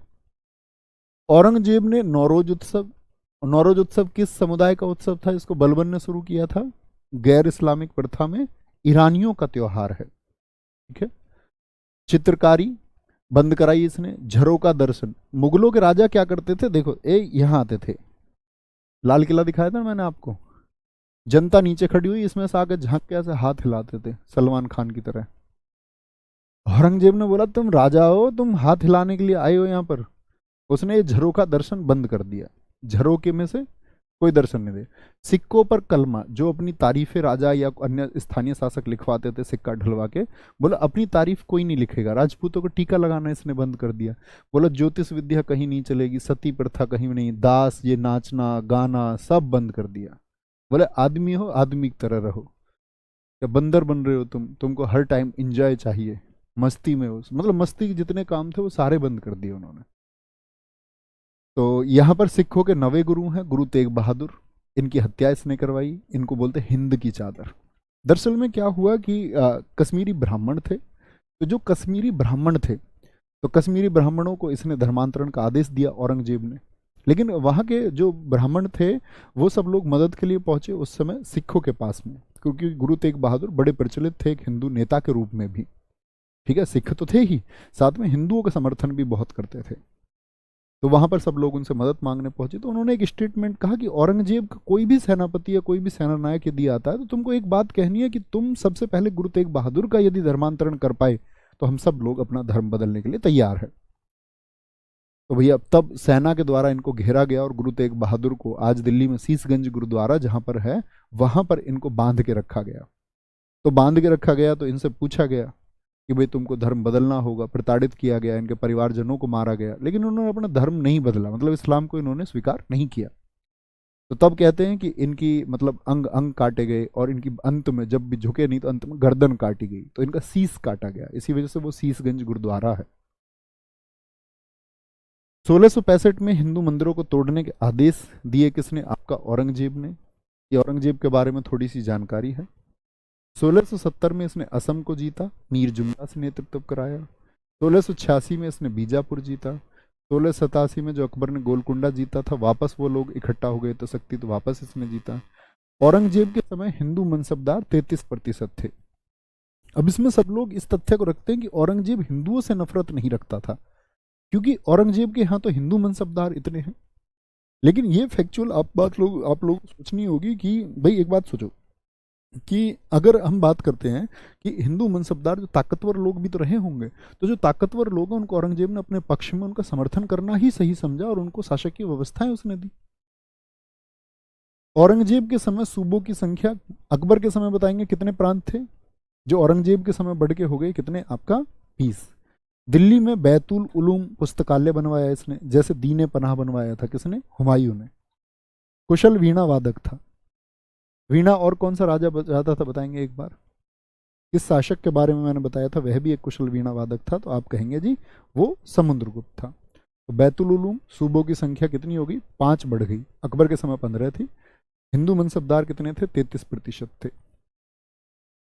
औरंगजेब ने नौरोज उत्सव, नौरोज उत्सव किस समुदाय का उत्सव था, इसको बलबन ने शुरू किया था, गैर इस्लामिक प्रथा में ईरानियों का त्योहार है। ठीक है। चित्रकारी बंद कराई इसने। झरोका दर्शन, मुगलों के राजा क्या करते थे, देखो यहां आते थे, लाल किला दिखाया था मैंने आपको, जनता नीचे खड़ी हुई, इसमें से आकर झांक के ऐसे हाथ हिलाते थे सलमान खान की तरह। औरंगजेब ने बोला तुम राजा हो, तुम हाथ हिलाने के लिए आए हो यहाँ पर। उसने ये झरोका दर्शन बंद कर दिया। झरोके में से कोई दर्शन नहीं दे। सिक्कों पर कलमा, जो अपनी तारीफें राजा या अन्य स्थानीय शासक लिखवाते थे सिक्का ढलवा के, बोला अपनी तारीफ कोई नहीं लिखेगा। राजपूतों को टीका लगाना इसने बंद कर दिया। बोला ज्योतिष विद्या कहीं नहीं चलेगी, सती प्रथा कहीं नहीं, दास ये नाचना गाना सब बंद कर दिया। बोले आदमी हो आदमी की तरह रहो, या बंदर बन रहे हो तुमको हर टाइम इंजॉय चाहिए, मस्ती में हो, मतलब मस्ती के जितने काम थे वो सारे बंद कर दिए उन्होंने। तो यहाँ पर सिखों के नवे गुरु हैं गुरु तेग बहादुर, इनकी हत्या इसने करवाई, इनको बोलते हिंद की चादर। दरअसल में क्या हुआ कि कश्मीरी ब्राह्मण थे, तो जो कश्मीरी ब्राह्मण थे, तो कश्मीरी ब्राह्मणों को इसने धर्मांतरण का आदेश दिया औरंगजेब ने। लेकिन वहाँ के जो ब्राह्मण थे वो सब लोग मदद के लिए पहुंचे उस समय सिखों के पास में, क्योंकि गुरु तेग बहादुर बड़े प्रचलित थे एक हिंदू नेता के रूप में भी। ठीक है, सिख तो थे ही, साथ में हिंदुओं का समर्थन भी बहुत करते थे। तो वहां पर सब लोग उनसे मदद मांगने पहुंचे। तो उन्होंने एक स्टेटमेंट कहा कि औरंगजेब का कोई भी सेनापति या कोई भी सेना नायक यदि आता है तो तुमको एक बात कहनी है कि तुम सबसे पहले गुरु तेग बहादुर का यदि धर्मांतरण कर पाए तो हम सब लोग अपना धर्म बदलने के लिए तैयार है। तो भैया तब सेना के द्वारा इनको घेरा गया और गुरु तेग बहादुर को आज दिल्ली में शीशगंज गुरुद्वारा जहां पर है वहां पर इनको बांध के रखा गया। तो बांध के रखा गया तो इनसे पूछा गया कि भाई तुमको धर्म बदलना होगा, प्रताड़ित किया गया, इनके परिवारजनों को मारा गया, लेकिन उन्होंने अपना धर्म नहीं बदला, मतलब इस्लाम को इन्होंने स्वीकार नहीं किया। तो तब कहते हैं कि इनकी मतलब अंग अंग काटे गए और इनकी अंत में जब भी झुके नहीं तो अंत में गर्दन काटी गई, तो इनका शीश काटा गया, इसी वजह से वो शीशगंज गुरुद्वारा है। 1665 में हिंदू मंदिरों को तोड़ने के आदेश दिए किसने? आपका औरंगजेब ने। ये औरंगजेब के बारे में थोड़ी सी जानकारी है। 1670 में इसने असम को जीता, मीर जुमला से नेतृत्व कराया। 1686 में इसने बीजापुर जीता। 1687 में जो अकबर ने गोलकुंडा जीता था, वापस वो लोग इकट्ठा हो गए तो शक्ति तो वापस इसने जीता। औरंगजेब के समय हिंदू मनसबदार 33% थे। अब इसमें सब लोग इस तथ्य को रखते हैं कि औरंगजेब हिंदुओं से नफरत नहीं रखता था, क्योंकि औरंगजेब के यहाँ तो हिंदू मनसबदार इतने हैं। लेकिन ये फैक्चुअल आप लोग सोचनी होगी कि भाई एक बात सोचो कि अगर हम बात करते हैं कि हिंदू मनसबदार जो ताकतवर लोग भी तो रहे होंगे, तो जो ताकतवर लोग हैं उनको औरंगजेब ने अपने पक्ष में उनका समर्थन करना ही सही समझा और उनको शासकीय व्यवस्थाएं उसने दी। औरंगजेब के समय सूबों की संख्या, अकबर के समय बताएंगे कितने प्रांत थे, जो औरंगजेब के समय बढ़ के हो गए कितने? आपका 20। दिल्ली में बैतुल उलूम पुस्तकालय बनवाया इसने, जैसे दीने पनाह बनवाया था किसने? हुमायूं ने। कुशल वीणा वादक था। वीणा और कौन सा राजा बजाता था बताएंगे एक बार? किस शासक के बारे में मैंने बताया था वह भी एक कुशल वीणा वादक था, तो आप कहेंगे जी वो समुद्रगुप्त था। तो बैतुल उलूम सूबों की संख्या कितनी होगी? 5 बढ़ गई। अकबर के समय 15 थी। हिंदू मनसबदार कितने थे? 33% थे।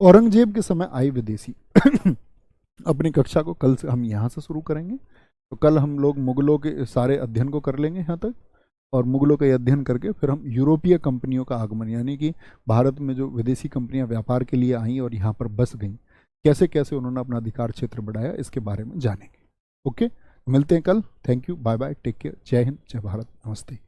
औरंगजेब के समय आए विदेशी। अपनी कक्षा को कल से हम यहाँ से शुरू करेंगे, तो कल हम लोग मुगलों के सारे अध्ययन को कर लेंगे यहाँ तक, और मुगलों का अध्ययन करके फिर हम यूरोपीय कंपनियों का आगमन, यानी कि भारत में जो विदेशी कंपनियां व्यापार के लिए आई और यहाँ पर बस गई, कैसे कैसे उन्होंने अपना अधिकार क्षेत्र बढ़ाया, इसके बारे में जानेंगे। ओके, मिलते हैं कल। Thank you, bye bye, take care, जय हिंद, जय भारत, नमस्ते।